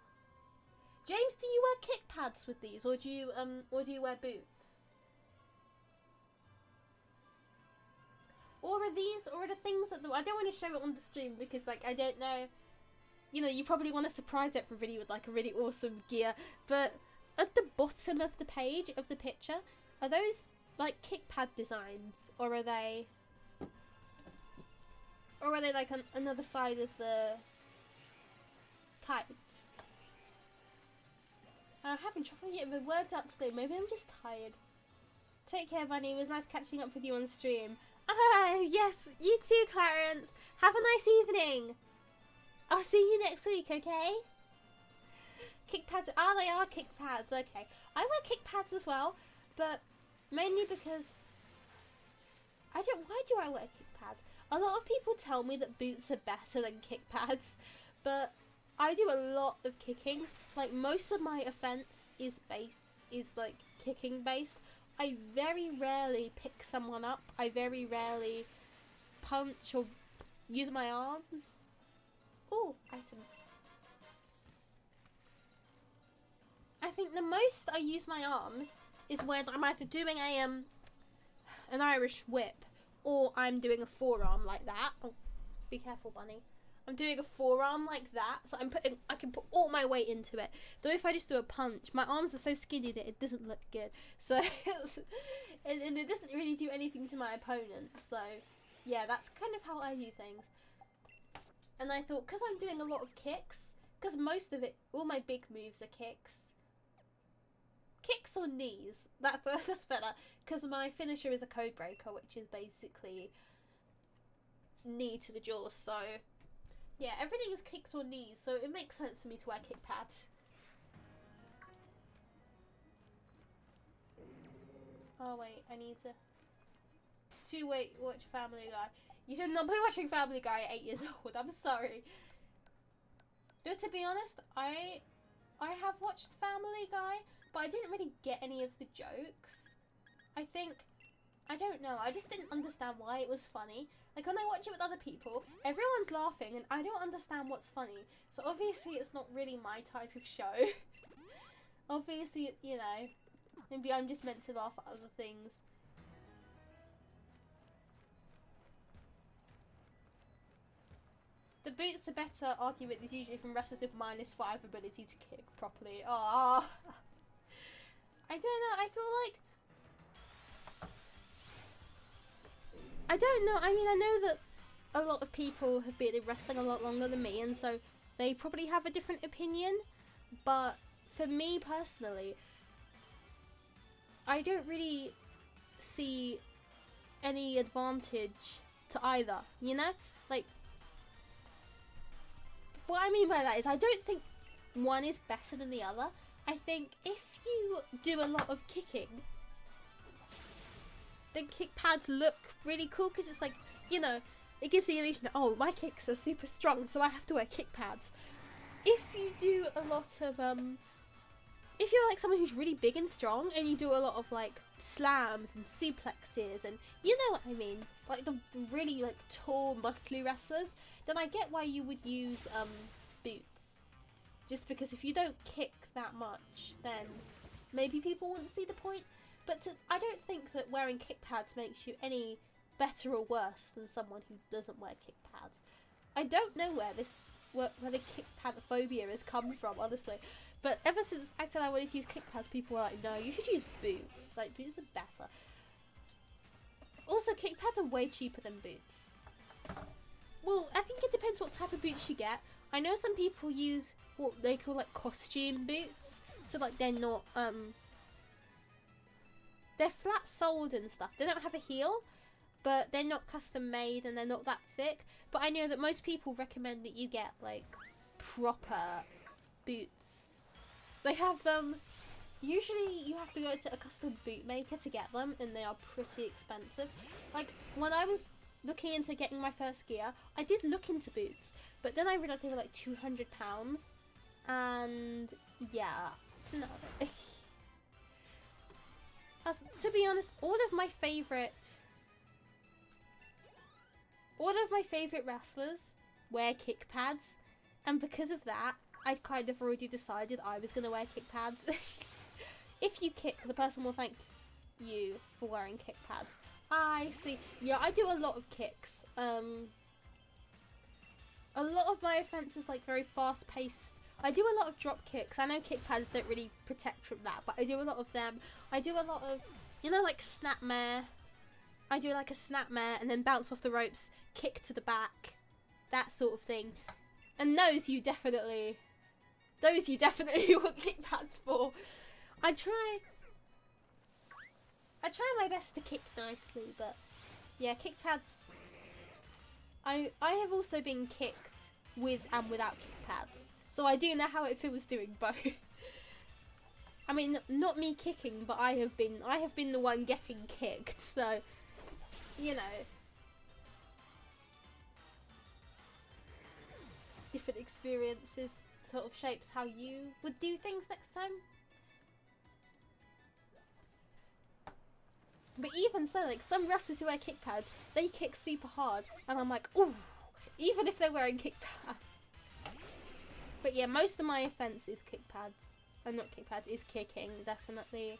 James, do you wear kick pads with these, or do you wear boots? Or are the things that I don't want to show it on the stream because, like, I don't know. You know, you probably want to surprise everybody with like a really awesome gear, but at the bottom of the page of the picture, are those like kick pad designs, or are they like on another side of the tights? I'm having trouble getting my words out today. Maybe I'm just tired. Take care, Bunny. It was nice catching up with you on stream. Ah, yes, you too, Clarence. Have a nice evening. I'll see you next week, okay? Kick pads. Ah, they are kick pads. Okay. I wear kick pads as well, but mainly because why do I wear kick pads? A lot of people tell me that boots are better than kick pads, but I do a lot of kicking. Like, most of my offense is like kicking based. I very rarely pick someone up. I very rarely punch or use my arms. Oh, items. I think the most I use my arms is when I'm either doing an Irish whip, or I'm doing a forearm like that. Oh, be careful, Bunny. I'm doing a forearm like that, so I can put all my weight into it. Though if I just do a punch, my arms are so skinny that it doesn't look good. So, and it doesn't really do anything to my opponent. So, yeah, that's kind of how I do things. And I thought, because I'm doing a lot of kicks, because most of it, all my big moves are kicks. Kicks or knees. That's better. Because my finisher is a code breaker, which is basically knee to the jaw. So, yeah, everything is kicks or knees, so it makes sense for me to wear kick pads. Oh wait, I need to watch Family Guy. You should not be watching Family Guy at 8 years old. I'm sorry. But to be honest, I have watched Family Guy, but I didn't really get any of the jokes. I don't know, I just didn't understand why it was funny. Like, when I watch it with other people, everyone's laughing and I don't understand what's funny. So obviously it's not really my type of show. Obviously, you know, maybe I'm just meant to laugh at other things. The boots, the better argument is usually from wrestlers with -5 ability to kick properly. Ah, I don't know, I feel like... I don't know, I mean, I know that a lot of people have been in wrestling a lot longer than me, and so they probably have a different opinion, but for me personally, I don't really see any advantage to either, you know? Like, what I mean by that is I don't think one is better than the other. I think if you do a lot of kicking, then kick pads look really cool because it's like, you know, it gives the illusion that, oh, my kicks are super strong, so I have to wear kick pads. If you do a lot of, if you're like someone who's really big and strong and you do a lot of like slams and suplexes and you know what I mean, like the really like tall, muscly wrestlers, then I get why you would use boots. Just because if you don't kick that much, then maybe people wouldn't see the point. But I don't think that wearing kick pads makes you any better or worse than someone who doesn't wear kick pads. I don't know where the kick pad phobia has come from, honestly. But ever since I said I wanted to use kick pads, people were like, no, you should use boots. Like, boots are better. Also, kick pads are way cheaper than boots. Well, I think it depends what type of boots you get. I know some people use what they call like costume boots. So like they're not, they're flat soled and stuff. They don't have a heel, but they're not custom made and they're not that thick. But I know that most people recommend that you get like proper boots. They have them, usually you have to go to a custom boot maker to get them, and they are pretty expensive. Like when I was looking into getting my first gear, I did look into boots, but then I realised they were like £200, and yeah, no. To be honest, all of my favourite wrestlers wear kick pads, and because of that, I'd kind of already decided I was going to wear kick pads. If you kick, the person will thank you for wearing kick pads. I see. Yeah, I do a lot of kicks. A lot of my offense is like very fast paced. I do a lot of drop kicks. I know kick pads don't really protect from that, but I do a lot of them. I do a lot of, you know, like snapmare. I do like a snapmare and then bounce off the ropes, kick to the back, that sort of thing. And those you definitely want kick pads for. I try my best to kick nicely, but yeah, kick pads. I have also been kicked with and without kick pads, so I do know how it feels doing both. I mean, not me kicking, but I have been the one getting kicked, so you know, different experiences sort of shapes how you would do things next time. But even so, like, some wrestlers who wear kick pads, they kick super hard, and I'm like, ooh, even if they're wearing kick pads. But yeah, most of my offense is kick pads. Not kick pads, is kicking, definitely.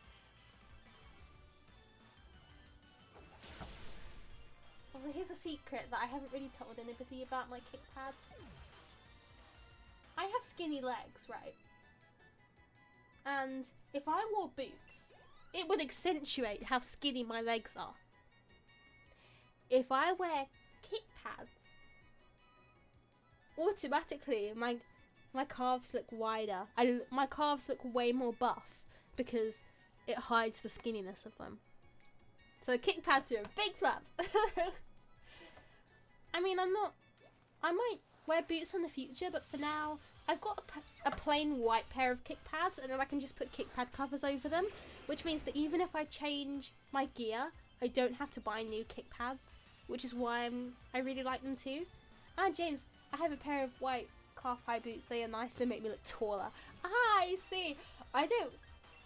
Also, here's a secret that I haven't really told anybody about my kick pads. I have skinny legs, right? And if I wore boots, it would accentuate how skinny my legs are. If I wear kick pads, automatically my calves look wider. My calves look way more buff because it hides the skinniness of them. So kick pads are a big plus. I mean, I might wear boots in the future, but for now, I've got a plain white pair of kick pads, and then I can just put kick pad covers over them, which means that even if I change my gear, I don't have to buy new kick pads, which is why I really like them too. Ah, James, I have a pair of white calf-high boots. They are nice. They make me look taller. Ah, I see. I don't.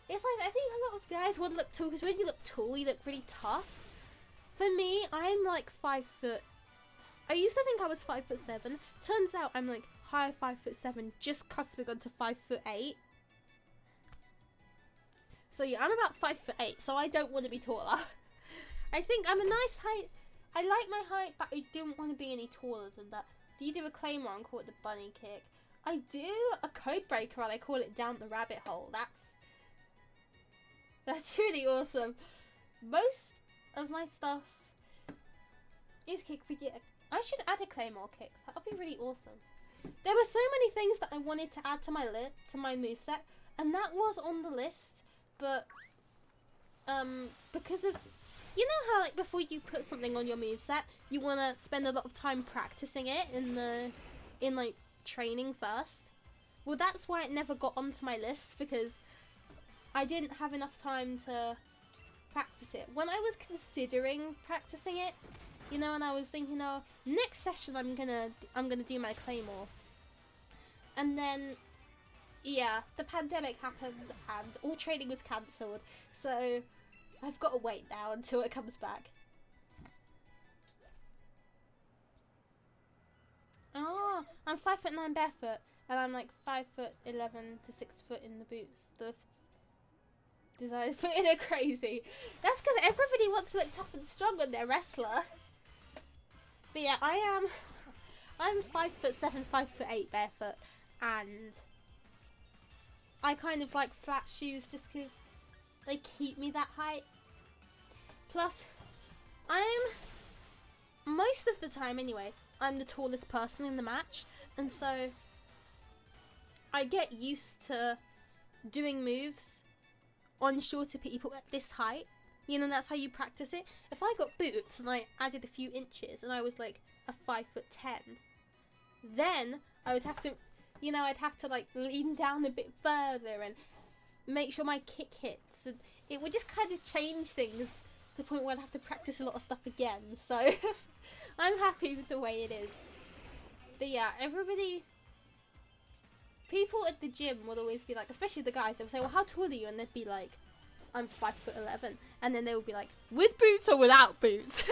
It's like, I think a lot of guys want to look tall, because when you look tall, you look really tough. For me, I'm like 5 foot. I used to think I was 5'7". Turns out I'm like high 5'7", just cusping onto 5'8". So yeah, I'm about 5'8", so I don't want to be taller. I think I'm a nice height. I like my height, but I don't want to be any taller than that. Do you do a claymore and call it the bunny kick? I do a code breaker and I call it down the rabbit hole. That's really awesome. Most of my stuff is kick, but yeah, I should add a claymore kick. That would be really awesome. There were so many things that I wanted to add to my moveset, and that was on the list, but because of, you know how like before you put something on your moveset, you want to spend a lot of time practicing it in like training first? Well, that's why it never got onto my list, because I didn't have enough time to practice it. When I was considering practicing it, you know, and I was thinking, oh, next session I'm gonna do my claymore. And then, yeah, the pandemic happened and all training was cancelled. So I've got to wait now until it comes back. Oh, I'm 5'9" barefoot, and I'm like 5'11" to 6 foot in the boots. Designs put in are crazy. That's because everybody wants to look tough and strong when they're a wrestler. But yeah, I'm 5'7", 5'8" barefoot, and I kind of like flat shoes just because they keep me that height. Plus, most of the time anyway, I'm the tallest person in the match, and so I get used to doing moves on shorter people at this height. You know, that's how you practice it. If I got boots and I added a few inches and I was like a 5'10", then I would have to, you know, I'd have to like lean down a bit further and make sure my kick hits. And it would just kind of change things to the point where I'd have to practice a lot of stuff again. So I'm happy with the way it is. But yeah, people at the gym would always be like, especially the guys, they would say, well, how tall are you? And they'd be like, I'm 5'11". And then they would be like, with boots or without boots?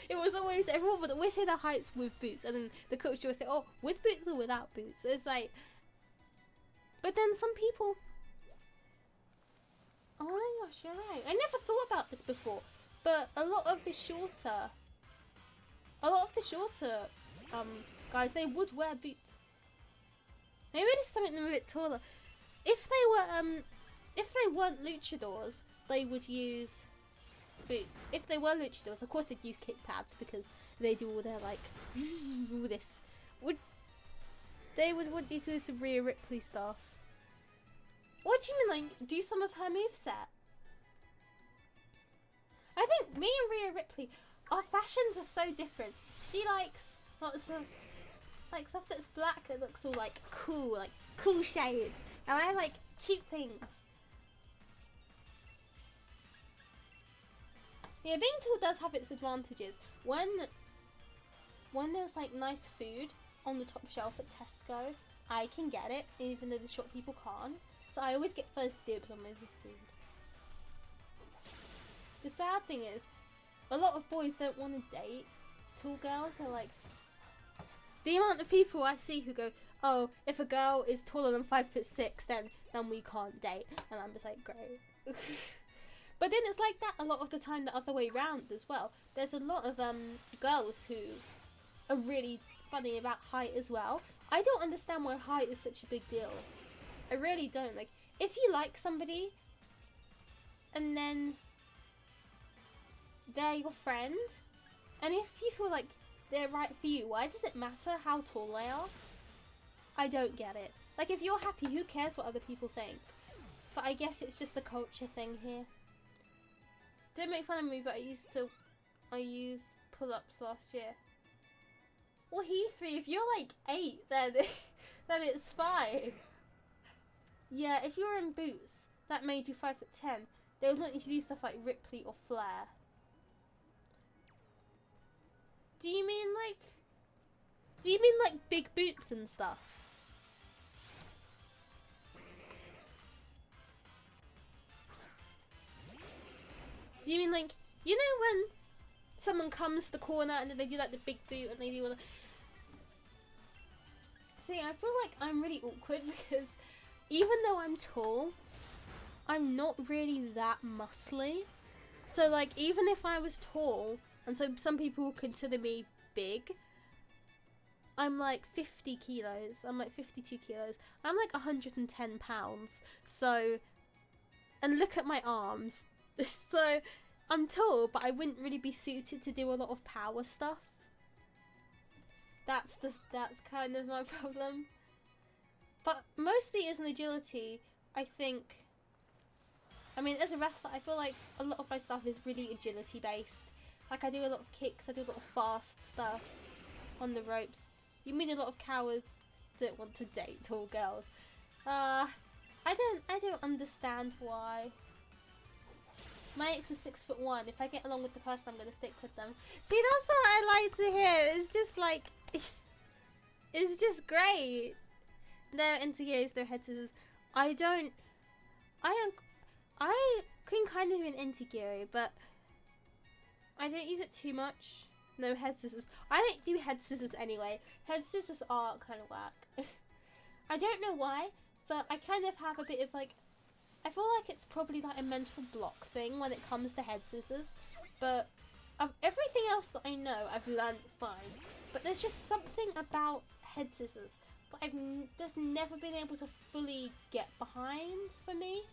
It was always, everyone would always say their heights with boots. And then the coach would say, oh, with boots or without boots? It's like, but then some people, oh my gosh, you're right. I never thought about this before. But a lot of the shorter guys, they would wear boots. Maybe just something a bit taller. If they weren't luchadors, they would use boots. If they were luchadors, of course they'd use kick pads because they do all their like all this. They would want you to do some Rhea Ripley stuff. What do you mean, like do some of her moveset? I think me and Rhea Ripley, our fashions are so different. She likes lots of like stuff that's black that looks all like cool shades, and I like cute things. Yeah, being tall does have its advantages. When there's like nice food on the top shelf at Tesco, I can get it, even though the short people can't. So I always get first dibs on my food. The sad thing is, a lot of boys don't want to date tall girls. They're like, the amount of people I see who go, oh, if a girl is taller than 5'6", then we can't date. And I'm just like, great. But then it's like that a lot of the time the other way around as well. There's a lot of girls who are really funny about height as well. I don't understand why height is such a big deal. I really don't. Like, if you like somebody and then they're your friend, and if you feel like they're right for you, why does it matter how tall they are? I don't get it. Like, if you're happy, who cares what other people think? But I guess it's just a culture thing here. Don't make fun of me, but I used pull-ups last year. Well, he's 3. If you're like 8, then then it's fine. Yeah, if you're in boots that made you 5'10", they would want you to do stuff like Ripley or Flair. Do you mean like big boots and stuff? Do you mean like, you know when someone comes to the corner and then they do like the big boot and they do all the... See, I feel like I'm really awkward because even though I'm tall, I'm not really that muscly. So like, even if I was tall, and so some people will consider me big, I'm like 50 kilos. I'm like 52 kilos. I'm like 110 pounds. So, and look at my arms. So, I'm tall, but I wouldn't really be suited to do a lot of power stuff. That's kind of my problem. But mostly as an agility, I think... I mean, as a wrestler, I feel like a lot of my stuff is really agility based. Like, I do a lot of kicks, I do a lot of fast stuff on the ropes. You mean a lot of cowards don't want to date tall girls. I don't understand why. My ex was 6'1". If I get along with the person, I'm gonna stick with them. See, that's what I like to hear. It's just like, it's just great. No insecurities, no head scissors. I can kind of an insecure, but I don't use it too much. No head scissors. I don't do head scissors anyway. Head scissors are kind of whack. I don't know why, but I kind of have a bit of like I feel like it's probably like a mental block thing when it comes to head scissors, but of everything else that I know, I've learned fine. But there's just something about head scissors that I've just never been able to fully get behind for me.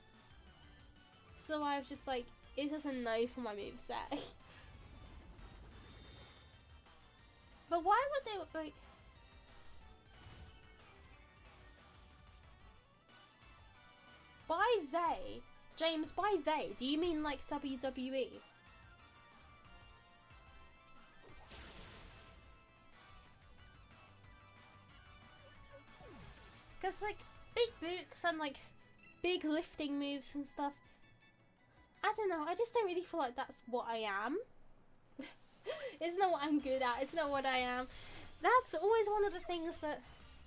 So I was just like, it doesn't know for my moveset. But why would they like? By they, James, by they, do you mean like WWE? Because like big boots and like big lifting moves and stuff, I don't know, I just don't really feel like that's what I am. It's not what I'm good at, it's not what I am. That's always one of the things that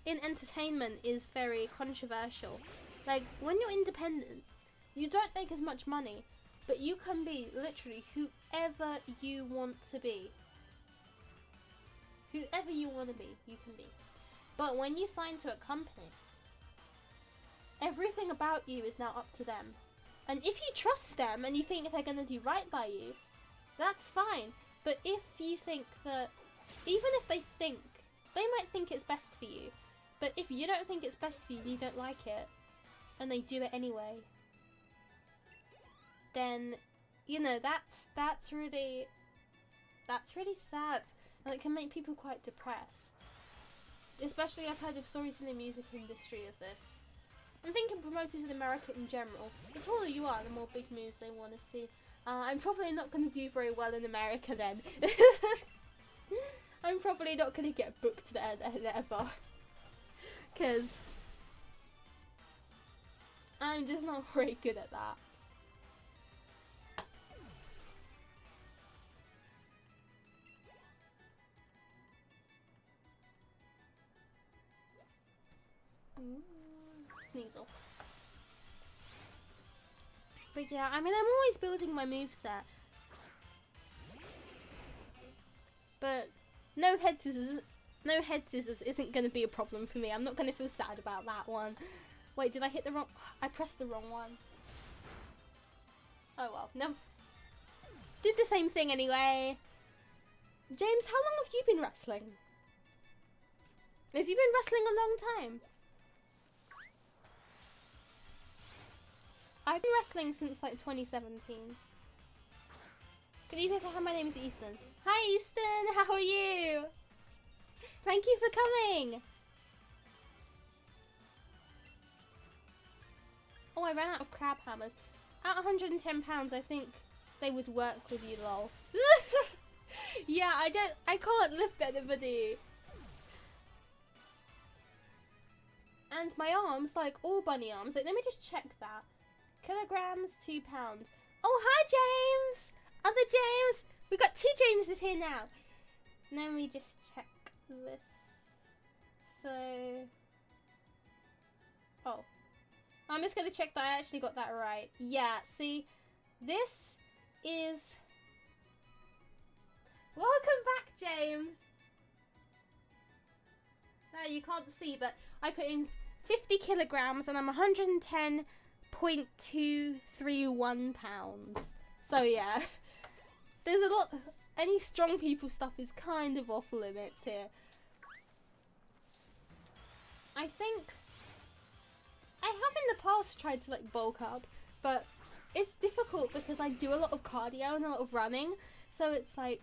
in entertainment is very controversial. Like, when you're independent, you don't make as much money, but you can be literally whoever you want to be. Whoever you want to be, you can be. But when you sign to a company, everything about you is now up to them. And if you trust them and you think they're going to do right by you, that's fine. But if you think that, even if they might think it's best for you, but if you don't think it's best for you and you don't like it, and they do it anyway, then, you know, that's really sad, and it can make people quite depressed. Especially, I've heard of stories in the music industry of this. I'm thinking promoters in America in general, the taller you are, the more big moves they want to see. I'm probably not going to do very well in America then. I'm probably not going to get booked there ever. Because I'm just not very good at that. Sneasel. But yeah, I mean, I'm always building my moveset. But no head scissors isn't going to be a problem for me. I'm not going to feel sad about that one. Wait, did I hit the wrong... I pressed the wrong one. Oh well, no. Did the same thing anyway. James, how long have you been wrestling? Has you been wrestling a long time? I've been wrestling since like 2017. Good evening, hi, my name is Easton. Hi Easton, how are you? Thank you for coming. Oh, I ran out of crab hammers. At £110, I think they would work with you, lol. Yeah, I can't lift anybody. And my arms, like all bunny arms, like, let me just check that. Kilograms, £2. Oh, hi James! Other James! We've got 2 Jameses here now. Let me just check this. So... oh. I'm just going to check that I actually got that right. Yeah, see, this is... welcome back, James! No, you can't see, but I put in 50 kilograms and I'm 110.231 pounds. So yeah, there's a lot... any strong people stuff is kind of off limits here. I think... I have in the past tried to like bulk up, but it's difficult because I do a lot of cardio and a lot of running, so it's like,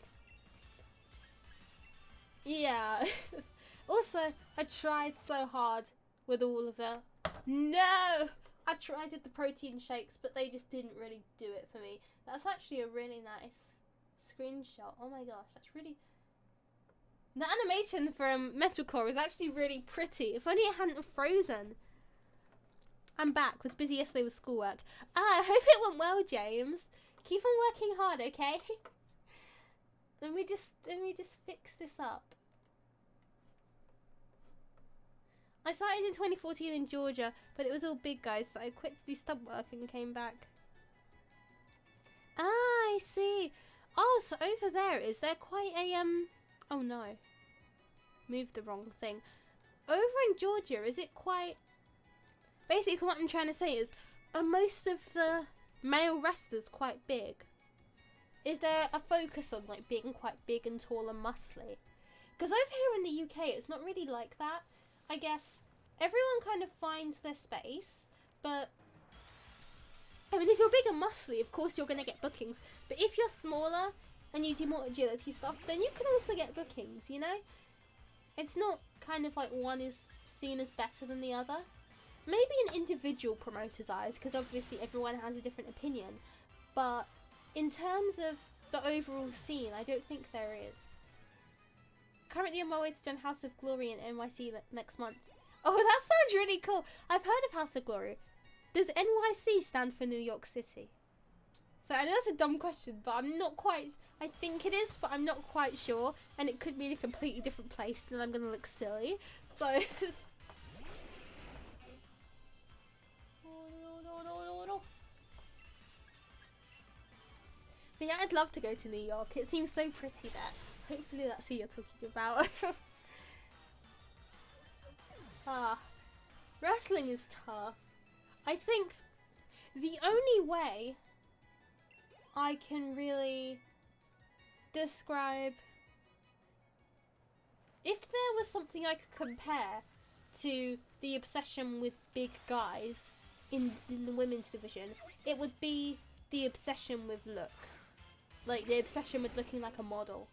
yeah. Also, I tried so hard with all of the, no! I tried with the protein shakes, but they just didn't really do it for me. That's actually a really nice screenshot. Oh my gosh, that's really... the animation from Metalcore is actually really pretty. If only it hadn't frozen. I'm back. Was busy yesterday with schoolwork. I hope it went well, James. Keep on working hard, okay? Let me just fix this up. I started in 2014 in Georgia, but it was all big guys, so I quit to do stump work and came back. Ah, I see. Oh, so over there, is there quite a, oh no. Moved the wrong thing. Over in Georgia, is it quite... basically what I'm trying to say is, are most of the male wrestlers quite big? Is there a focus on like being quite big and tall and muscly? Because over here in the UK, it's not really like that. I guess everyone kind of finds their space, but I mean, if you're big and muscly, of course you're going to get bookings. But if you're smaller and you do more agility stuff, then you can also get bookings, you know? It's not kind of like one is seen as better than the other. Maybe in individual promoters' eyes, because obviously everyone has a different opinion. But in terms of the overall scene, I don't think there is. Currently on my way to join House of Glory in NYC next month. Oh, that sounds really cool. I've heard of House of Glory. Does NYC stand for New York City? So I know that's a dumb question, but I'm not quite... I think it is, but I'm not quite sure. And it could mean a completely different place, and I'm going to look silly. So... But yeah, I'd love to go to New York. It seems so pretty there. Hopefully that's who you're talking about. Wrestling is tough. I think the only way I can really describe... If there was something I could compare to the obsession with big guys in the women's division, it would be the obsession with looks. Like, the obsession with looking like a model.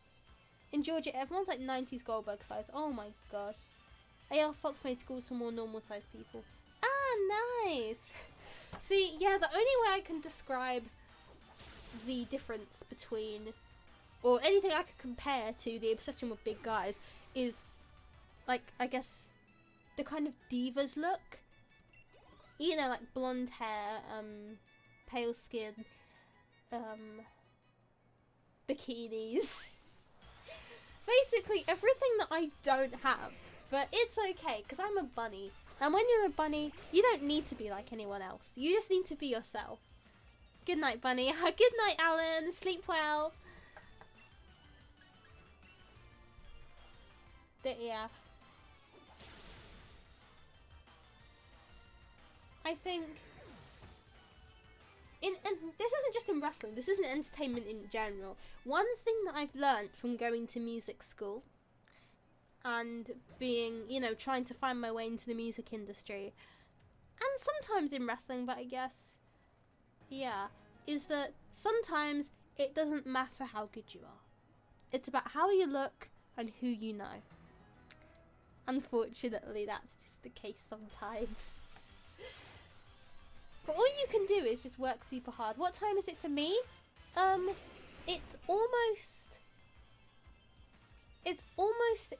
In Georgia, everyone's like 90s Goldberg size. Oh my gosh. AL Fox made schools for more normal sized people. Ah, nice. See, yeah, the only way I can describe the difference between, or anything I could compare to the obsession with big guys is, like, I guess, the kind of divas look. You know, like blonde hair, pale skin, bikinis. Basically everything that I don't have, but it's okay because I'm a bunny, and when you're a bunny you don't need to be like anyone else, you just need to be yourself. Good night, Bunny. Good night, Alan. Sleep well. But yeah, I think and this isn't just in wrestling, this isn't entertainment in general. One thing that I've learned from going to music school and being, you know, trying to find my way into the music industry, and sometimes in wrestling, but I guess, yeah, is that sometimes it doesn't matter how good you are. It's about how you look and who you know. Unfortunately, that's just the case sometimes. But all you can do is just work super hard. What time is it for me? It's almost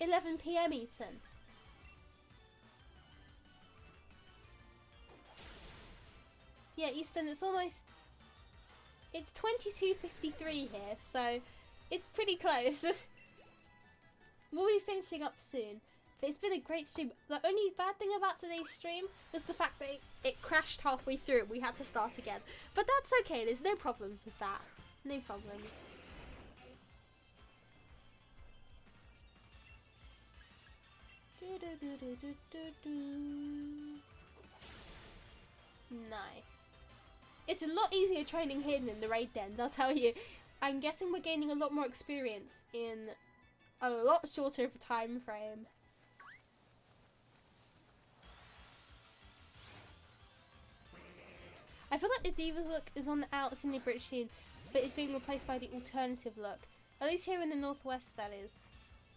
11 PM Eastern. Yeah, Eastern, it's 22:53 here, so it's pretty close. We'll be finishing up soon. But it's been a great stream. The only bad thing about today's stream was the fact that it crashed halfway through. We had to start again. But that's okay. There's no problems with that. No problems. Nice. It's a lot easier training hidden in the raid dens, I'll tell you. I'm guessing we're gaining a lot more experience in a lot shorter of a time frame. I feel like the Divas look is on the outs in the British scene, but it's being replaced by the alternative look. At least here in the Northwest, that is.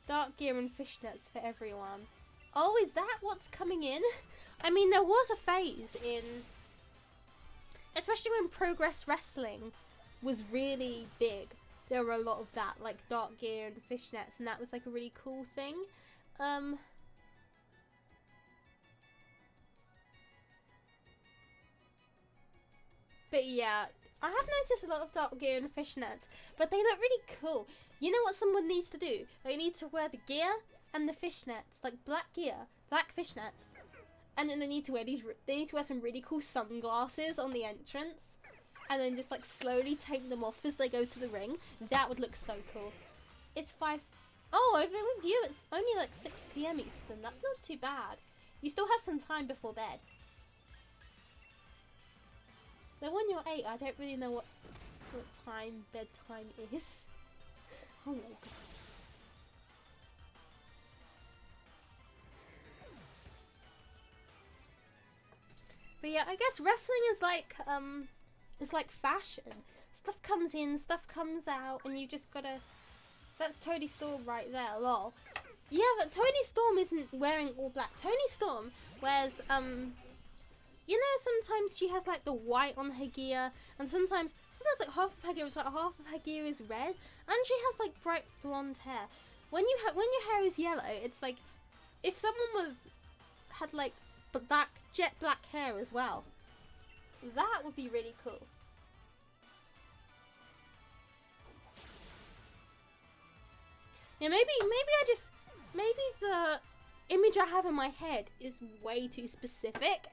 Dark gear and fishnets for everyone. Oh, is that what's coming in? I mean, there was a phase in... especially when Progress Wrestling was really big. There were a lot of that, like dark gear and fishnets, and that was like a really cool thing. But yeah, I have noticed a lot of dark gear and fishnets, but they look really cool. You know what someone needs to do? They need to wear the gear and the fishnets, like black gear, black fishnets, and then they need to wear some really cool sunglasses on the entrance, and then just like slowly take them off as they go to the ring. That would look so cool. It's 5. Oh, over with you, it's only like 6 PM Eastern. That's not too bad. You still have some time before bed. Then when you're 8, I don't really know what time bedtime is. Oh my god. But yeah, I guess wrestling is like it's like fashion. Stuff comes in, stuff comes out, and you just gotta. That's Tony Storm right there, lol. Yeah, but Tony Storm isn't wearing all black. Tony Storm wears you know, sometimes she has like the white on her gear, and sometimes like half of her gear is like half of her gear is red, and she has like bright blonde hair. When your hair is yellow, it's like if someone had like jet black hair as well. That would be really cool. Yeah, maybe the image I have in my head is way too specific.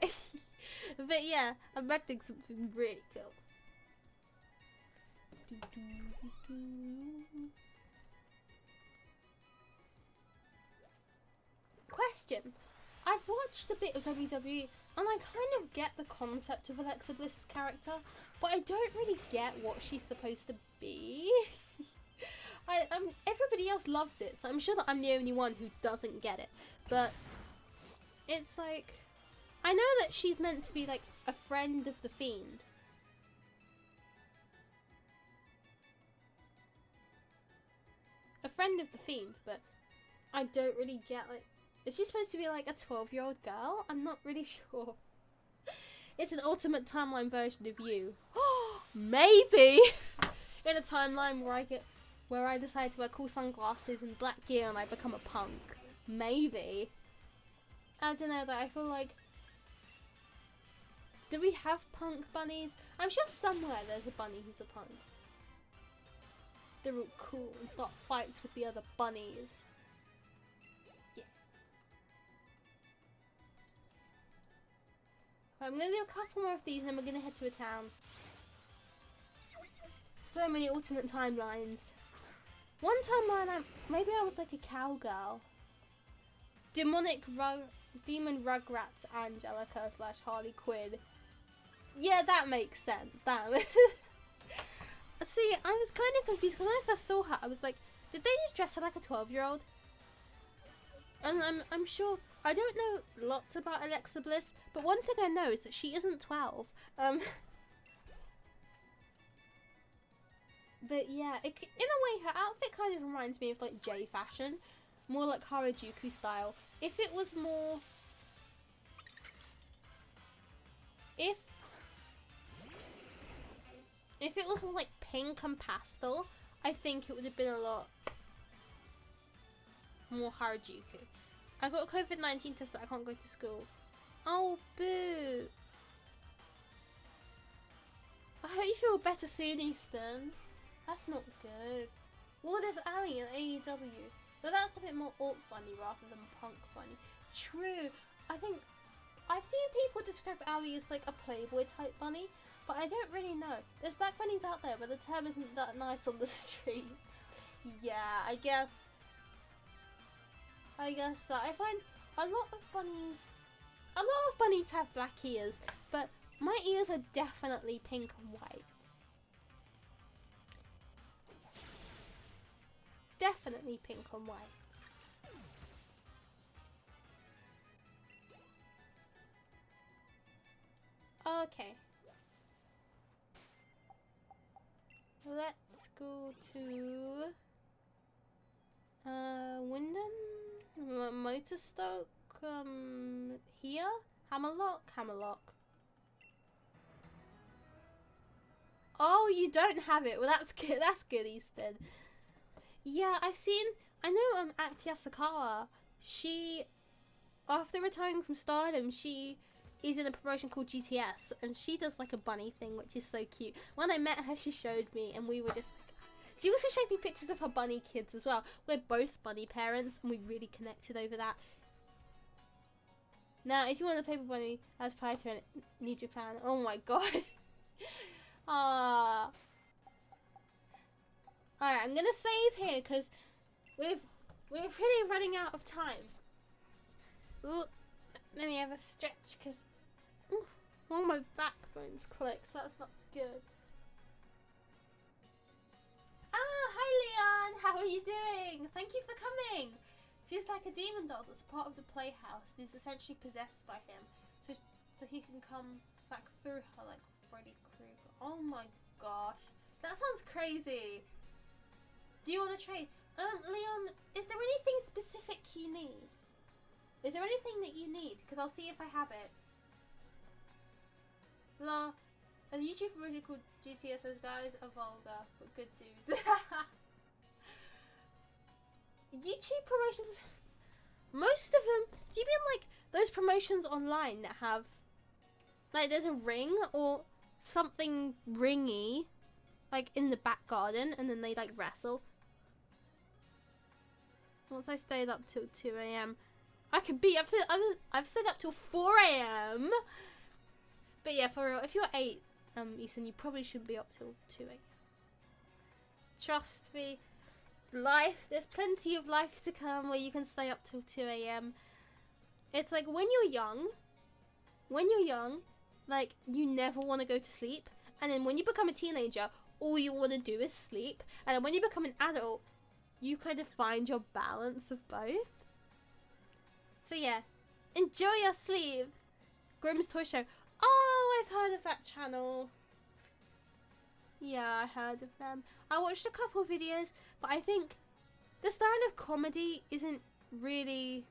But yeah, I'm expecting something really cool. Question. I've watched a bit of WWE and I kind of get the concept of Alexa Bliss's character, but I don't really get what she's supposed to be. Everybody else loves it, so I'm sure that I'm the only one who doesn't get it. But it's like, I know that she's meant to be like a friend of the Fiend. A friend of the Fiend, but I don't really get like, is she supposed to be like a 12-year-old girl? I'm not really sure. It's an alternate timeline version of you. Maybe! In a timeline where I decide to wear cool sunglasses and black gear and I become a punk. Maybe. I don't know though, I feel like... Do we have punk bunnies? I'm sure somewhere there's a bunny who's a punk. They're all cool and start fights with the other bunnies. Yeah. I'm gonna do a couple more of these and then we're gonna head to a town. So many alternate timelines. One timeline, maybe I was like a cowgirl. Demon Rugrats Angelica / Harley Quinn. Yeah, that makes sense. That See, I was kind of confused when I first saw her. I was like, did they just dress her like a 12-year-old? And I'm sure, I don't know lots about Alexa Bliss, but one thing I know is that she isn't 12. But yeah, in a way, her outfit kind of reminds me of like J fashion, more like Harajuku style. If it was more, if it was more like pink and pastel, I think it would have been a lot more Harajuku. I got a COVID-19 test that I can't go to school. Oh, boo. I hope you feel better soon, Easton. That's not good. Well, there's Ali in AEW. But that's a bit more alt bunny rather than punk bunny. True. I think I've seen people describe Ali as like a Playboy type bunny, but I don't really know. There's black bunnies out there, but the term isn't that nice on the streets. Yeah, I guess so. I find a lot of bunnies have black ears, but my ears are definitely pink and white. Definitely pink and white. Okay. Let's go to Wyndon, Motorstoke, here, Hammerlock. Oh, you don't have it. Well, that's good. That's good, Easton. Yeah, I know Actia Sakawa, she, after retiring from Stardom, she is in a promotion called GTS, and she does like a bunny thing, which is so cute. When I met her, she showed me, and we were just like, she also showed me pictures of her bunny kids as well. We're both bunny parents, and we really connected over that. Now, if you want a paper bunny, that's PATRON, New Japan. Oh my god. Ah. Alright, I'm gonna save here because we're pretty running out of time. Ooh, let me have a stretch because Oh, my backbone's clicked. That's not good. Ah, hi Leon. How are you doing? Thank you for coming. She's like a demon doll that's part of the playhouse and is essentially possessed by him. So he can come back through her like Freddy Krueger. Oh my gosh. That sounds crazy. Do you want to trade? Leon, is there anything specific you need? Is there anything that you need? Because I'll see if I have it. La, a YouTube promotion called GTS says guys are vulgar, but good dudes. YouTube promotions, most of them, do you mean like those promotions online that have, like there's a ring or something ringy, like in the back garden, and then they like wrestle? Once I stayed up till 2 AM, I could be, I've stayed up till 4 AM. But yeah, for real, if you're 8, Ethan, you probably should be up till 2 AM. Trust me, there's plenty of life to come where you can stay up till 2 AM. It's like when you're young, like you never want to go to sleep. And then when you become a teenager, all you want to do is sleep. And then when you become an adult, you kind of find your balance of both. So yeah, enjoy your sleep. Grimm's Toy Show. Oh, I've heard of that channel. Yeah, I heard of them. I watched a couple of videos, but I think the style of comedy isn't really...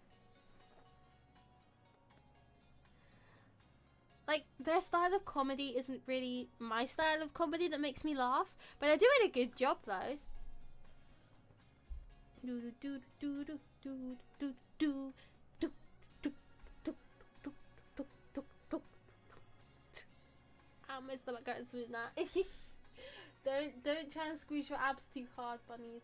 Like, their style of comedy isn't really my style of comedy that makes me laugh. But they're doing a good job, though. My stomach goes with that. Don't try and squeeze your abs too hard, bunnies.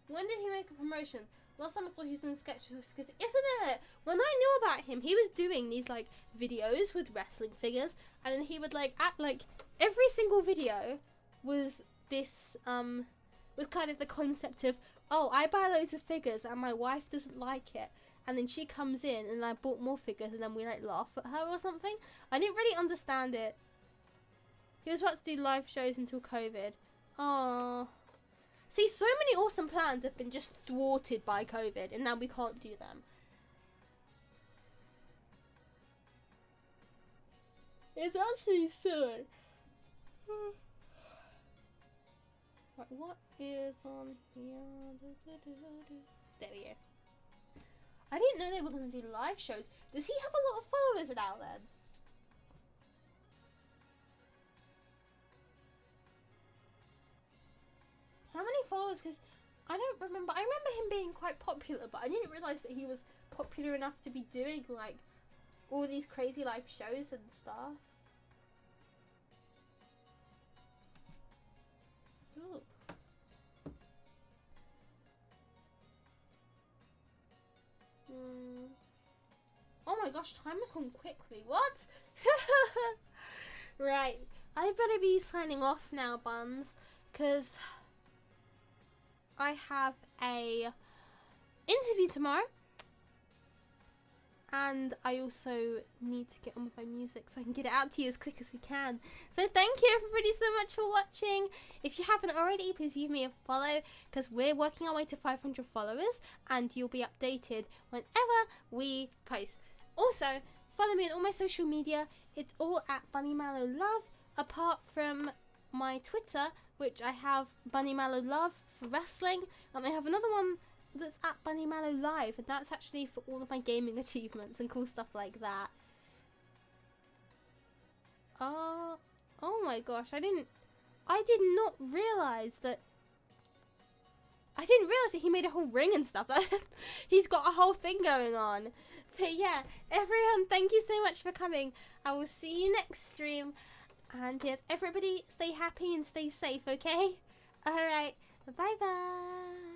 When did he make a promotion? Last time I saw he was doing sketches with figures, isn't it? When I knew about him, he was doing these like videos with wrestling figures, and then he would like act like every single video was this was kind of the concept of, oh, I buy loads of figures and my wife doesn't like it, and then she comes in and I bought more figures and then we like laugh at her or something. I didn't really understand it. He was about to do live shows until COVID. Oh, see, so many awesome plans have been just thwarted by COVID, and now we can't do them. It's actually silly. Right, what is on here? There we go. I didn't know they were going to do live shows. Does he have a lot of followers now then? How many followers? Because I don't remember. I remember him being quite popular, but I didn't realise that he was popular enough to be doing like all these crazy live shows and stuff. Ooh. Oh my gosh, time has gone quickly. What? Right, I better be signing off now, buns, because I have a interview tomorrow, and I also need to get on with my music so I can get it out to you as quick as we can. So thank you everybody so much for watching. If you haven't already, please give me a follow, because we're working our way to 500 followers, and you'll be updated whenever we post. Also, follow me on all my social media. It's all at BunnyMallowLove, apart from my Twitter, which I have BunnyMallowLove for wrestling, and I have another one that's at BunnyMallowLive, and that's actually for all of my gaming achievements and cool stuff like that. Oh my gosh, I did not realise that he made a whole ring and stuff. He's got a whole thing going on. But yeah, everyone, thank you so much for coming. I will see you next stream. And yeah, everybody stay happy and stay safe, okay? Alright, bye bye.